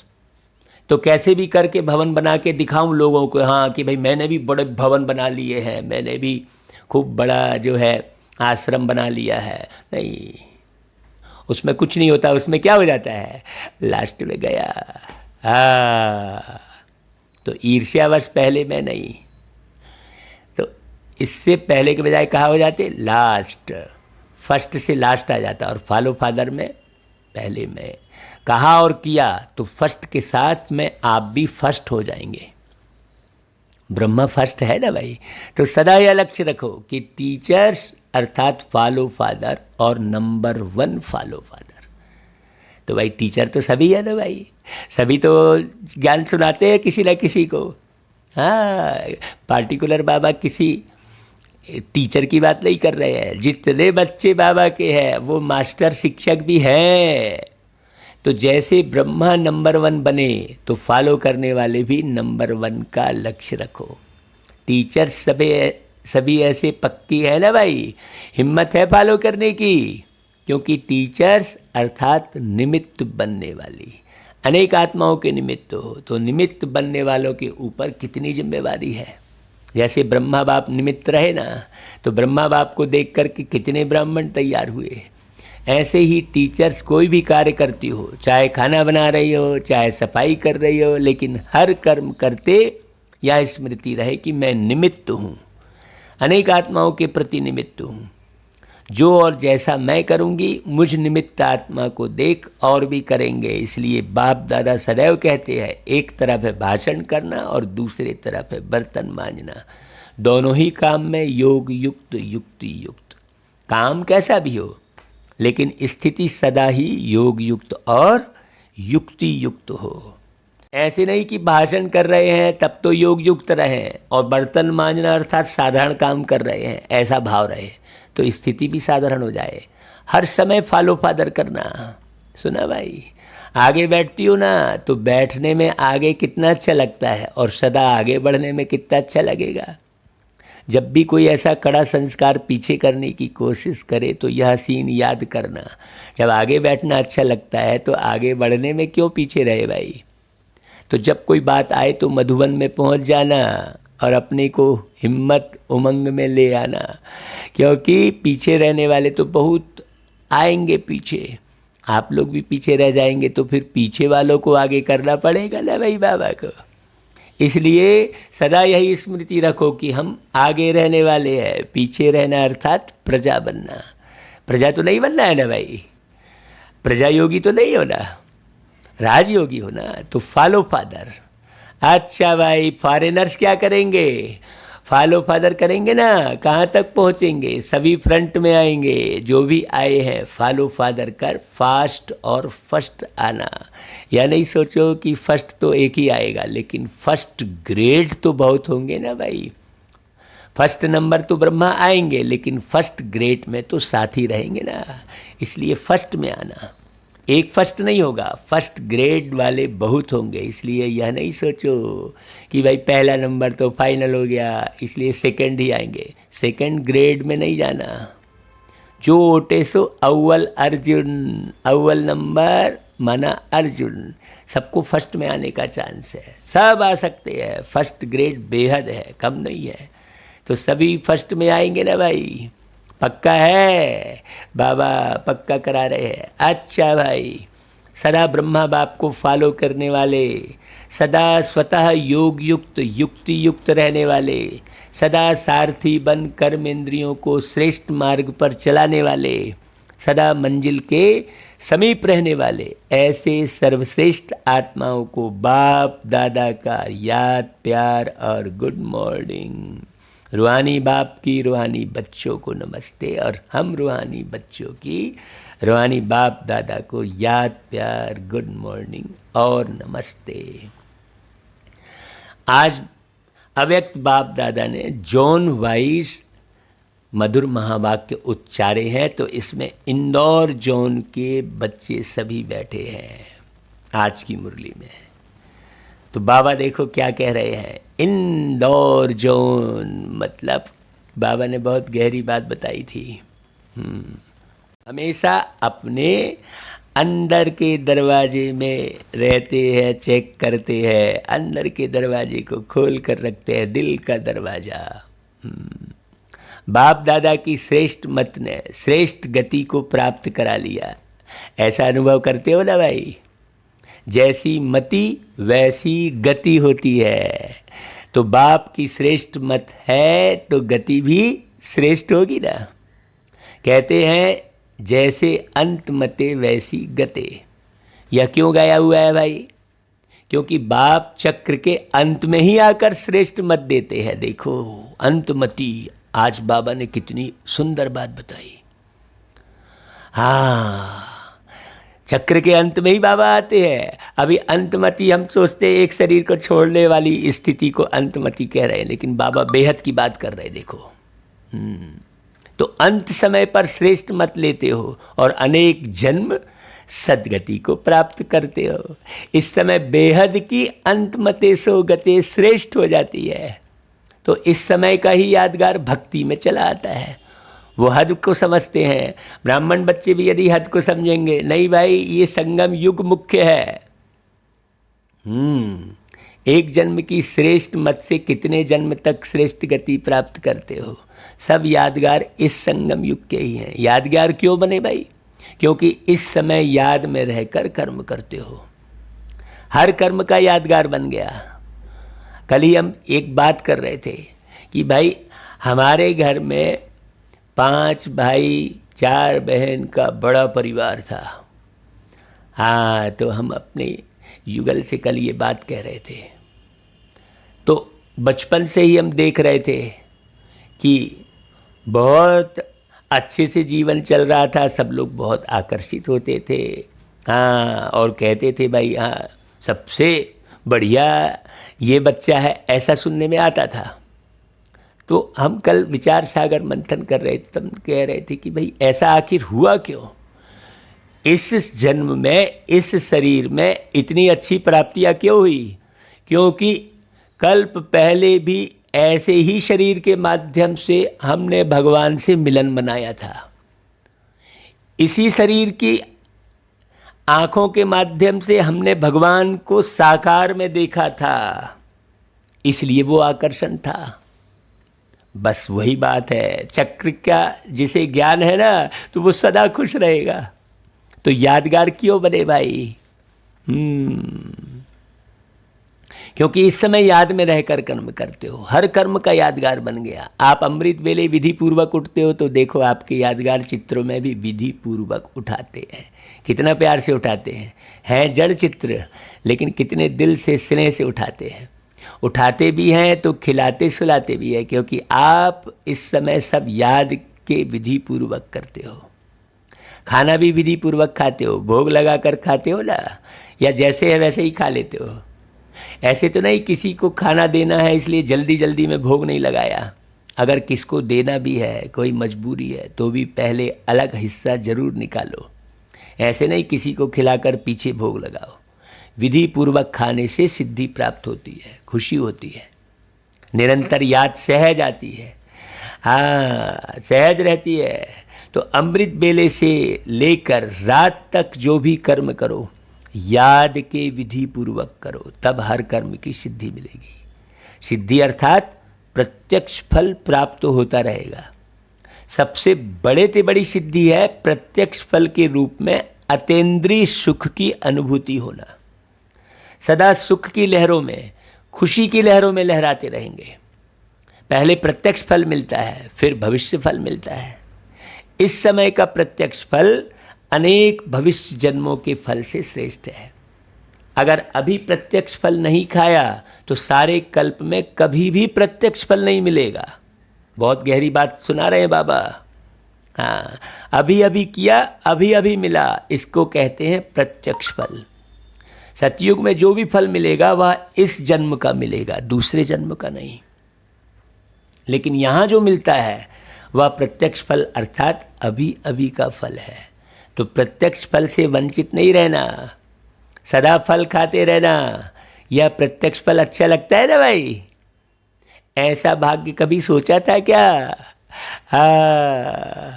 तो कैसे भी करके भवन बना के दिखाऊं लोगों को, हाँ कि भाई मैंने भी बड़े भवन बना लिए हैं, मैंने भी खूब बड़ा जो है आश्रम बना लिया है। नहीं, उसमें कुछ नहीं होता। उसमें क्या हो जाता है, लास्ट में गया। हाँ, तो ईर्ष्यावश पहले मैं नहीं, तो इससे पहले के बजाय कहा हो जाते लास्ट। फर्स्ट से लास्ट आ जाता, और फॉलो फादर में पहले मैं। कहा और किया तो फर्स्ट के साथ में आप भी फर्स्ट हो जाएंगे। ब्रह्मा फर्स्ट है ना भाई। तो सदा यह लक्ष्य रखो कि टीचर्स अर्थात फॉलो फादर और नंबर 1 फॉलो फादर। तो भाई टीचर तो सभी है ना भाई, सभी तो ज्ञान सुनाते हैं किसी न किसी को। हाँ, पार्टिकुलर बाबा किसी टीचर की बात नहीं कर रहे हैं। जितने बच्चे बाबा के हैं वो मास्टर शिक्षक भी हैं। तो जैसे ब्रह्मा नंबर 1 बने तो फॉलो करने वाले भी नंबर 1 का लक्ष्य रखो। टीचर सभी ऐसे पक्की है ना भाई, हिम्मत है फॉलो करने की, क्योंकि टीचर्स अर्थात निमित्त बनने वाली, अनेक आत्माओं के निमित्त हो। तो निमित्त बनने वालों के ऊपर कितनी जिम्मेवारी है। जैसे ब्रह्मा बाप निमित्त रहे ना, तो ब्रह्मा बाप को देख करके कितने ब्राह्मण तैयार हुए। ऐसे ही टीचर्स कोई भी कार्य करती हो, चाहे खाना बना रही हो, चाहे सफाई कर रही हो, लेकिन हर कर्म करते यह स्मृति रहे कि मैं निमित्त हूँ, अनेक आत्माओं के प्रति निमित्त हूँ। जो और जैसा मैं करूँगी, मुझ निमित्त आत्मा को देख और भी करेंगे। इसलिए बाप दादा सदैव कहते हैं, एक तरफ है भाषण करना और दूसरी तरफ है बर्तन मांजना। दोनों ही काम में योग युक्त युक्ति युक्त। काम कैसा भी हो, लेकिन स्थिति सदा ही योग युक्त और युक्ति युक्त हो। ऐसे नहीं कि भाषण कर रहे हैं तब तो योग युक्त रहे और बर्तन मांजना अर्थात साधारण काम कर रहे हैं, ऐसा भाव रहे तो स्थिति भी साधारण हो जाए। हर समय फॉलो फादर करना। सुना भाई, आगे बैठती हो ना तो बैठने में आगे कितना अच्छा लगता है और सदा आगे बढ़ने में कितना अच्छा लगेगा। जब भी कोई ऐसा कड़ा संस्कार पीछे करने की कोशिश करे तो यह सीन याद करना, जब आगे बैठना अच्छा लगता है तो आगे बढ़ने में क्यों पीछे रहे भाई। तो जब कोई बात आए तो मधुबन में पहुंच जाना, और अपने को हिम्मत उमंग में ले आना, क्योंकि पीछे रहने वाले तो बहुत आएंगे पीछे, आप लोग भी पीछे रह जाएंगे तो फिर पीछे वालों को आगे करना पड़ेगा ना भाई बाबा को। इसलिए सदा यही स्मृति रखो कि हम आगे रहने वाले हैं, पीछे रहना अर्थात प्रजा बनना। प्रजा तो नहीं बनना है ना भाई, प्रजा योगी तो नहीं होना, राजयोगी होना। तो फॉलो फादर। अच्छा भाई, फॉरेनर्स क्या करेंगे? फॉलो फादर करेंगे ना, कहाँ तक पहुँचेंगे? सभी फ्रंट में आएंगे, जो भी आए हैं फॉलो फादर कर फास्ट और फर्स्ट आना। या नहीं सोचो कि फर्स्ट तो एक ही आएगा, लेकिन फर्स्ट ग्रेड तो बहुत होंगे ना भाई। फर्स्ट नंबर तो ब्रह्मा आएंगे, लेकिन फर्स्ट ग्रेड में तो साथ ही रहेंगे ना। इसलिए फर्स्ट में आना, एक फर्स्ट नहीं होगा, फर्स्ट ग्रेड वाले बहुत होंगे। इसलिए यह नहीं सोचो कि भाई पहला नंबर तो फाइनल हो गया इसलिए सेकंड ही आएंगे। सेकंड ग्रेड में नहीं जाना। जो ओटे सो अव्वल अर्जुन, अव्वल नंबर माना अर्जुन। सबको फर्स्ट में आने का चांस है, सब आ सकते हैं। फर्स्ट ग्रेड बेहद है, कम नहीं है। तो सभी फर्स्ट में आएंगे ना भाई, पक्का है? बाबा पक्का करा रहे हैं। अच्छा भाई, सदा ब्रह्मा बाप को फॉलो करने वाले, सदा स्वतः योग युक्त युक्ति युक्त रहने वाले, सदा सारथी बन कर्म इंद्रियों को श्रेष्ठ मार्ग पर चलाने वाले, सदा मंजिल के समीप रहने वाले, ऐसे सर्वश्रेष्ठ आत्माओं को बाप दादा का याद प्यार और गुड मॉर्निंग। रूहानी बाप की रूहानी बच्चों को नमस्ते, और हम रूहानी बच्चों की रूहानी बाप दादा को याद प्यार गुड मॉर्निंग और नमस्ते। आज अव्यक्त बाप दादा ने जॉन वाइस मधुर महावाक्य उच्चारे हैं, तो इसमें इंदौर जोन के बच्चे सभी बैठे हैं आज की मुरली में। तो बाबा देखो क्या कह रहे हैं, इंदौर जोन, मतलब बाबा ने बहुत गहरी बात बताई थी। हमेशा अपने अंदर के दरवाजे में रहते हैं, चेक करते हैं, अंदर के दरवाजे को खोल कर रखते हैं, दिल का दरवाजा। बाप दादा की श्रेष्ठ मत ने श्रेष्ठ गति को प्राप्त करा लिया। ऐसा अनुभव करते हो ना भाई? जैसी मति वैसी गति होती है। तो बाप की श्रेष्ठ मत है तो गति भी श्रेष्ठ होगी ना। कहते हैं जैसे अंत मते वैसी गते। यह क्यों गाया हुआ है भाई? क्योंकि बाप चक्र के अंत में ही आकर श्रेष्ठ मत देते हैं। देखो अंतमति, आज बाबा ने कितनी सुंदर बात बताई। हाँ, चक्र के अंत में ही बाबा आते हैं। अभी अंतमति हम सोचते हैं एक शरीर को छोड़ने वाली स्थिति को अंतमति कह रहे हैं, लेकिन बाबा बेहद की बात कर रहे हैं। देखो तो अंत समय पर श्रेष्ठ मत लेते हो और अनेक जन्म सदगति को प्राप्त करते हो। इस समय बेहद की अंतमते सो गते श्रेष्ठ हो जाती है। तो इस समय का ही यादगार भक्ति में चला आता है। वो हद को समझते हैं। ब्राह्मण बच्चे भी यदि हद को समझेंगे, नहीं भाई ये संगम युग मुख्य है। एक जन्म की श्रेष्ठ मत से कितने जन्म तक श्रेष्ठ गति प्राप्त करते हो, सब यादगार इस संगम युग के ही हैं। यादगार क्यों बने भाई? क्योंकि इस समय याद में रहकर कर्म करते हो। हर कर्म का यादगार बन गया। कल ही हम एक बात कर रहे थे कि भाई हमारे घर में 5 भाई 4 बहन का बड़ा परिवार था। हाँ, तो हम अपने युगल से कल ये बात कह रहे थे। तो बचपन से ही हम देख रहे थे कि बहुत अच्छे से जीवन चल रहा था। सब लोग बहुत आकर्षित होते थे। हाँ, और कहते थे भाई हाँ सबसे बढ़िया ये बच्चा है, ऐसा सुनने में आता था। तो हम कल विचार सागर मंथन कर रहे थे, तब कह रहे थे कि भाई ऐसा आखिर हुआ क्यों? इस जन्म में इस शरीर में इतनी अच्छी प्राप्तियां क्यों हुई? क्योंकि कल्प पहले भी ऐसे ही शरीर के माध्यम से हमने भगवान से मिलन बनाया था। इसी शरीर की आँखों के माध्यम से हमने भगवान को साकार में देखा था। इसलिए वो आकर्षण था। बस वही बात है, चक्र का जिसे ज्ञान है ना, तो वो सदा खुश रहेगा। तो यादगार क्यों बने भाई? क्योंकि इस समय याद में रहकर कर्म करते हो, हर कर्म का यादगार बन गया। आप अमृत वेले विधि पूर्वक उठते हो, तो देखो आपके यादगार चित्रों में भी विधि पूर्वक उठाते हैं। कितना प्यार से उठाते हैं जड़ चित्र, लेकिन कितने दिल से स्नेह से उठाते हैं। उठाते भी हैं तो खिलाते सुलाते भी हैं, क्योंकि आप इस समय सब याद के विधि पूर्वक करते हो। खाना भी विधि पूर्वक खाते हो, भोग लगा कर खाते हो ना, या जैसे है वैसे ही खा लेते हो। ऐसे तो नहीं किसी को खाना देना है इसलिए जल्दी जल्दी में भोग नहीं लगाया। अगर किसको देना भी है, कोई मजबूरी है, तो भी पहले अलग हिस्सा जरूर निकालो। ऐसे नहीं किसी को खिलाकर पीछे भोग लगाओ। विधि पूर्वक खाने से सिद्धि प्राप्त होती है, खुशी होती है, निरंतर याद सहज आती है। हाँ, सहज रहती है। तो अमृत बेले से लेकर रात तक जो भी कर्म करो, याद के विधि पूर्वक करो, तब हर कर्म की सिद्धि मिलेगी। सिद्धि अर्थात प्रत्यक्ष फल प्राप्त होता रहेगा। सबसे बड़े से बड़ी सिद्धि है प्रत्यक्ष फल के रूप में अतीन्द्रिय सुख की अनुभूति होना। सदा सुख की लहरों में, खुशी की लहरों में लहराते रहेंगे। पहले प्रत्यक्ष फल मिलता है, फिर भविष्य फल मिलता है। इस समय का प्रत्यक्ष फल अनेक भविष्य जन्मों के फल से श्रेष्ठ है। अगर अभी प्रत्यक्ष फल नहीं खाया तो सारे कल्प में कभी भी प्रत्यक्ष फल नहीं मिलेगा। बहुत गहरी बात सुना रहे हैं बाबा। हाँ, अभी अभी किया, अभी अभी मिला, इसको कहते हैं प्रत्यक्ष फल। सतयुग में जो भी फल मिलेगा वह इस जन्म का मिलेगा, दूसरे जन्म का नहीं। लेकिन यहाँ जो मिलता है वह प्रत्यक्ष फल अर्थात अभी अभी का फल है। तो प्रत्यक्ष फल से वंचित नहीं रहना, सदा फल खाते रहना। यह प्रत्यक्ष फल अच्छा लगता है ना भाई? ऐसा भाग्य कभी सोचा था क्या? हाँ,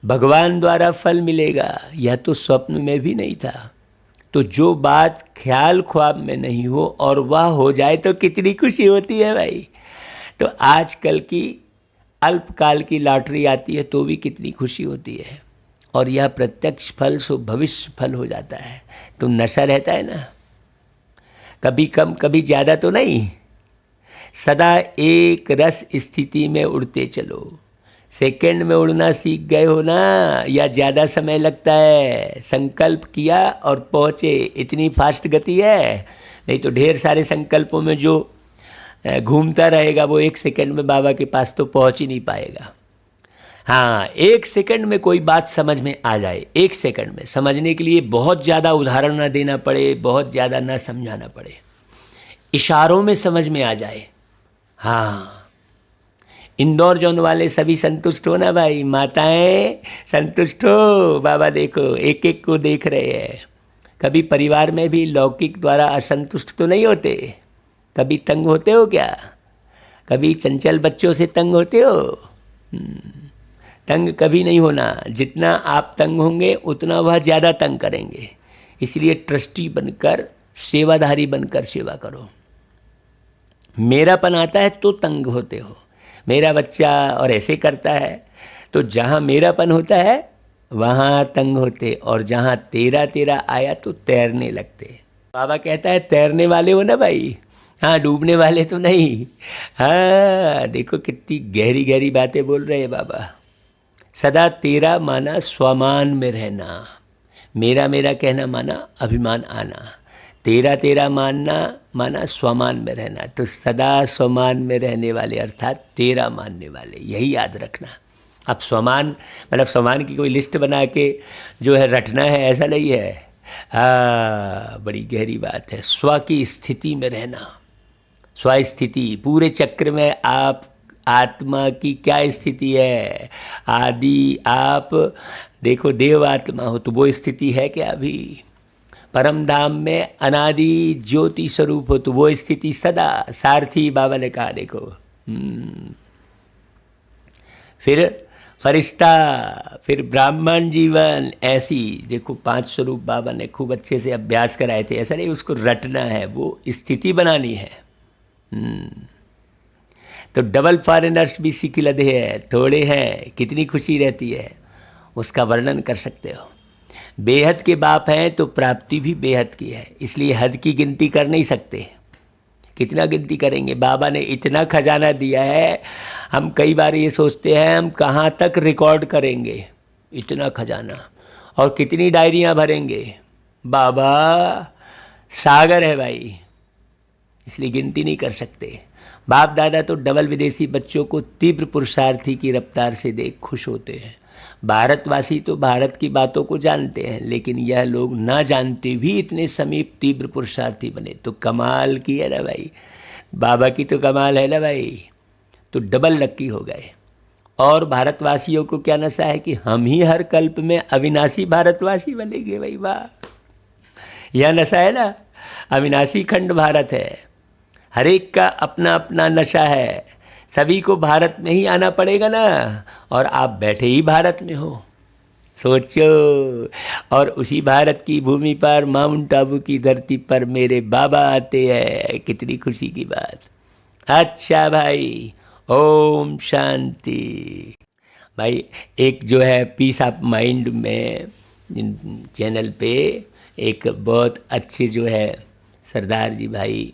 भगवान द्वारा फल मिलेगा, यह तो स्वप्न में भी नहीं था। तो जो बात ख्याल ख्वाब में नहीं हो और वह हो जाए तो कितनी खुशी होती है भाई। तो आजकल की अल्पकाल की लॉटरी आती है तो भी कितनी खुशी होती है, और यह प्रत्यक्ष फल सो भविष्य फल हो जाता है। तो नशा रहता है ना, कभी कम कभी ज़्यादा तो नहीं, सदा एक रस स्थिति में उड़ते चलो। सेकंड में उड़ना सीख गए हो ना, या ज़्यादा समय लगता है? संकल्प किया और पहुँचे, इतनी फास्ट गति है। नहीं तो ढेर सारे संकल्पों में जो घूमता रहेगा वो एक सेकंड में बाबा के पास तो पहुँच ही नहीं पाएगा। हाँ, एक सेकंड में कोई बात समझ में आ जाए, एक सेकंड में समझने के लिए बहुत ज़्यादा उदाहरण ना देना पड़े, बहुत ज़्यादा ना समझाना पड़े, इशारों में समझ में आ जाए। हाँ, इंदौर जोन वाले सभी संतुष्ट हो ना भाई, माताएं संतुष्ट हो। बाबा देखो एक एक को देख रहे हैं। कभी परिवार में भी लौकिक द्वारा असंतुष्ट तो नहीं होते? कभी तंग होते हो क्या? कभी चंचल बच्चों से तंग होते हो? तंग कभी नहीं होना। जितना आप तंग होंगे उतना वह ज़्यादा तंग करेंगे। इसलिए ट्रस्टी बनकर, सेवाधारी बनकर सेवा करो। मेरापन आता है तो तंग होते हो, मेरा बच्चा और ऐसे करता है। तो जहाँ मेरापन होता है वहाँ तंग होते, और जहाँ तेरा तेरा आया तो तैरने लगते। बाबा कहता है तैरने वाले हो ना भाई, हाँ, डूबने वाले तो नहीं। हाँ, देखो कितनी गहरी गहरी बातें बोल रहे हैं बाबा। सदा तेरा माना स्वमान में रहना, मेरा मेरा कहना माना अभिमान आना, तेरा तेरा मानना माना स्वमान में रहना। तो सदा स्वमान में रहने वाले अर्थात तेरा मानने वाले, यही याद रखना। अब स्वमान मतलब स्वमान की कोई लिस्ट बना के जो है रटना है, ऐसा नहीं है। हाँ, बड़ी गहरी बात है। स्व की स्थिति में रहना, स्व स्थिति। पूरे चक्र में आप आत्मा की क्या स्थिति है? आदि आप देखो देव आत्मा हो तो वो स्थिति है क्या अभी? परम धाम में अनादि ज्योति स्वरूप हो तो वो स्थिति सदा सारथी। बाबा ने कहा देखो। फिर फरिश्ता, फिर ब्राह्मण जीवन, ऐसी देखो 5 स्वरूप बाबा ने खूब अच्छे से अभ्यास कराए थे। ऐसा नहीं उसको रटना है, वो स्थिति बनानी है। तो डबल फॉरेनर्स भी सिख लदे हैं, थोड़े हैं, कितनी खुशी रहती है, उसका वर्णन कर सकते हो। बेहद के बाप हैं तो प्राप्ति भी बेहद की है, इसलिए हद की गिनती कर नहीं सकते। कितना गिनती करेंगे, बाबा ने इतना खजाना दिया है, हम कई बार ये सोचते हैं हम कहाँ तक रिकॉर्ड करेंगे इतना खजाना, और कितनी डायरियाँ भरेंगे। बाबा सागर है भाई, इसलिए गिनती नहीं कर सकते। बाप दादा तो डबल विदेशी बच्चों को तीव्र पुरुषार्थी की रफ्तार से देख खुश होते हैं। भारतवासी तो भारत की बातों को जानते हैं, लेकिन यह लोग ना जानते भी इतने समीप तीव्र पुरुषार्थी बने, तो कमाल की है ना भाई, बाबा की तो कमाल है ना भाई। तो डबल लक्की हो गए। और भारतवासियों को क्या नशा है कि हम ही हर कल्प में अविनाशी भारतवासी बनेंगे भाई, वाह, यह नशा है ना। अविनाशी खंड भारत है, हर एक का अपना अपना नशा है, सभी को भारत में ही आना पड़ेगा ना, और आप बैठे ही भारत में हो, सोचो। और उसी भारत की भूमि पर, माउंट आबू की धरती पर मेरे बाबा आते हैं, कितनी खुशी की बात। अच्छा भाई, ओम शांति। भाई एक जो है पीस ऑफ माइंड में चैनल पे एक बहुत अच्छे जो है सरदार जी भाई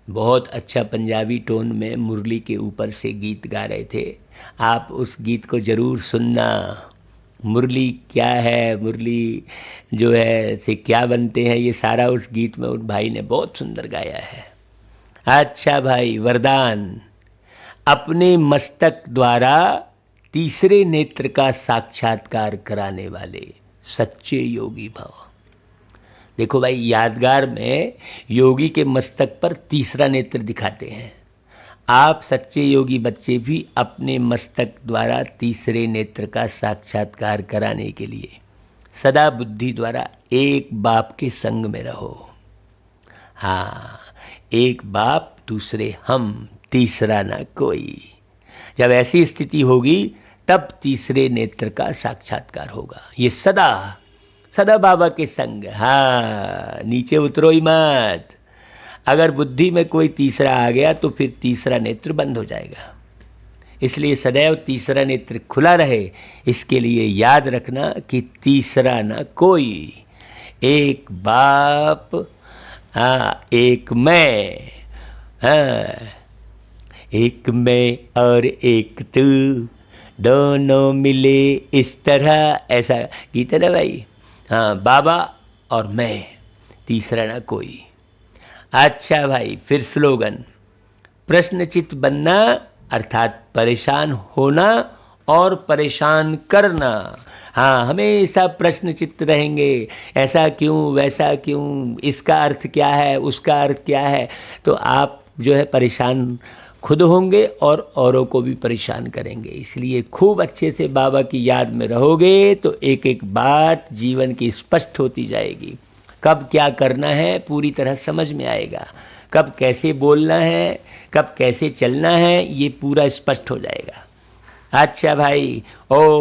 बहुत अच्छा पंजाबी टोन में मुरली के ऊपर से गीत गा रहे थे, आप उस गीत को ज़रूर सुनना। मुरली क्या है, मुरली जो है से क्या बनते हैं, ये सारा उस गीत में उन भाई ने बहुत सुंदर गाया है। अच्छा भाई, वरदान, अपने मस्तक द्वारा तीसरे नेत्र का साक्षात्कार कराने वाले सच्चे योगी भव। देखो भाई, यादगार में योगी के मस्तक पर तीसरा नेत्र दिखाते हैं। आप सच्चे योगी बच्चे भी अपने मस्तक द्वारा तीसरे नेत्र का साक्षात्कार कराने के लिए सदा बुद्धि द्वारा एक बाप के संग में रहो। हाँ, एक बाप दूसरे हम, तीसरा ना कोई। जब ऐसी स्थिति होगी तब तीसरे नेत्र का साक्षात्कार होगा। ये सदा सदा बाबा के संग। हाँ, नीचे उतरो ही मत। अगर बुद्धि में कोई तीसरा आ गया तो फिर तीसरा नेत्र बंद हो जाएगा। इसलिए सदैव तीसरा नेत्र खुला रहे, इसके लिए याद रखना कि तीसरा ना कोई, एक बाप, हाँ एक मैं, हाँ एक मैं और एक तू, दोनों मिले इस तरह, ऐसा गीत है ना भाई। हाँ, बाबा और मैं, तीसरा ना कोई। अच्छा भाई, फिर स्लोगन, प्रश्नचित बनना अर्थात परेशान होना और परेशान करना। हाँ, हमेशा प्रश्नचित्त रहेंगे, ऐसा क्यों, वैसा क्यों, इसका अर्थ क्या है, उसका अर्थ क्या है। तो आप जो है परेशान खुद होंगे और औरों को भी परेशान करेंगे। इसलिए खूब अच्छे से बाबा की याद में रहोगे तो एक एक बात जीवन की स्पष्ट होती जाएगी। कब क्या करना है पूरी तरह समझ में आएगा, कब कैसे बोलना है, कब कैसे चलना है, ये पूरा स्पष्ट हो जाएगा। अच्छा भाई, ओ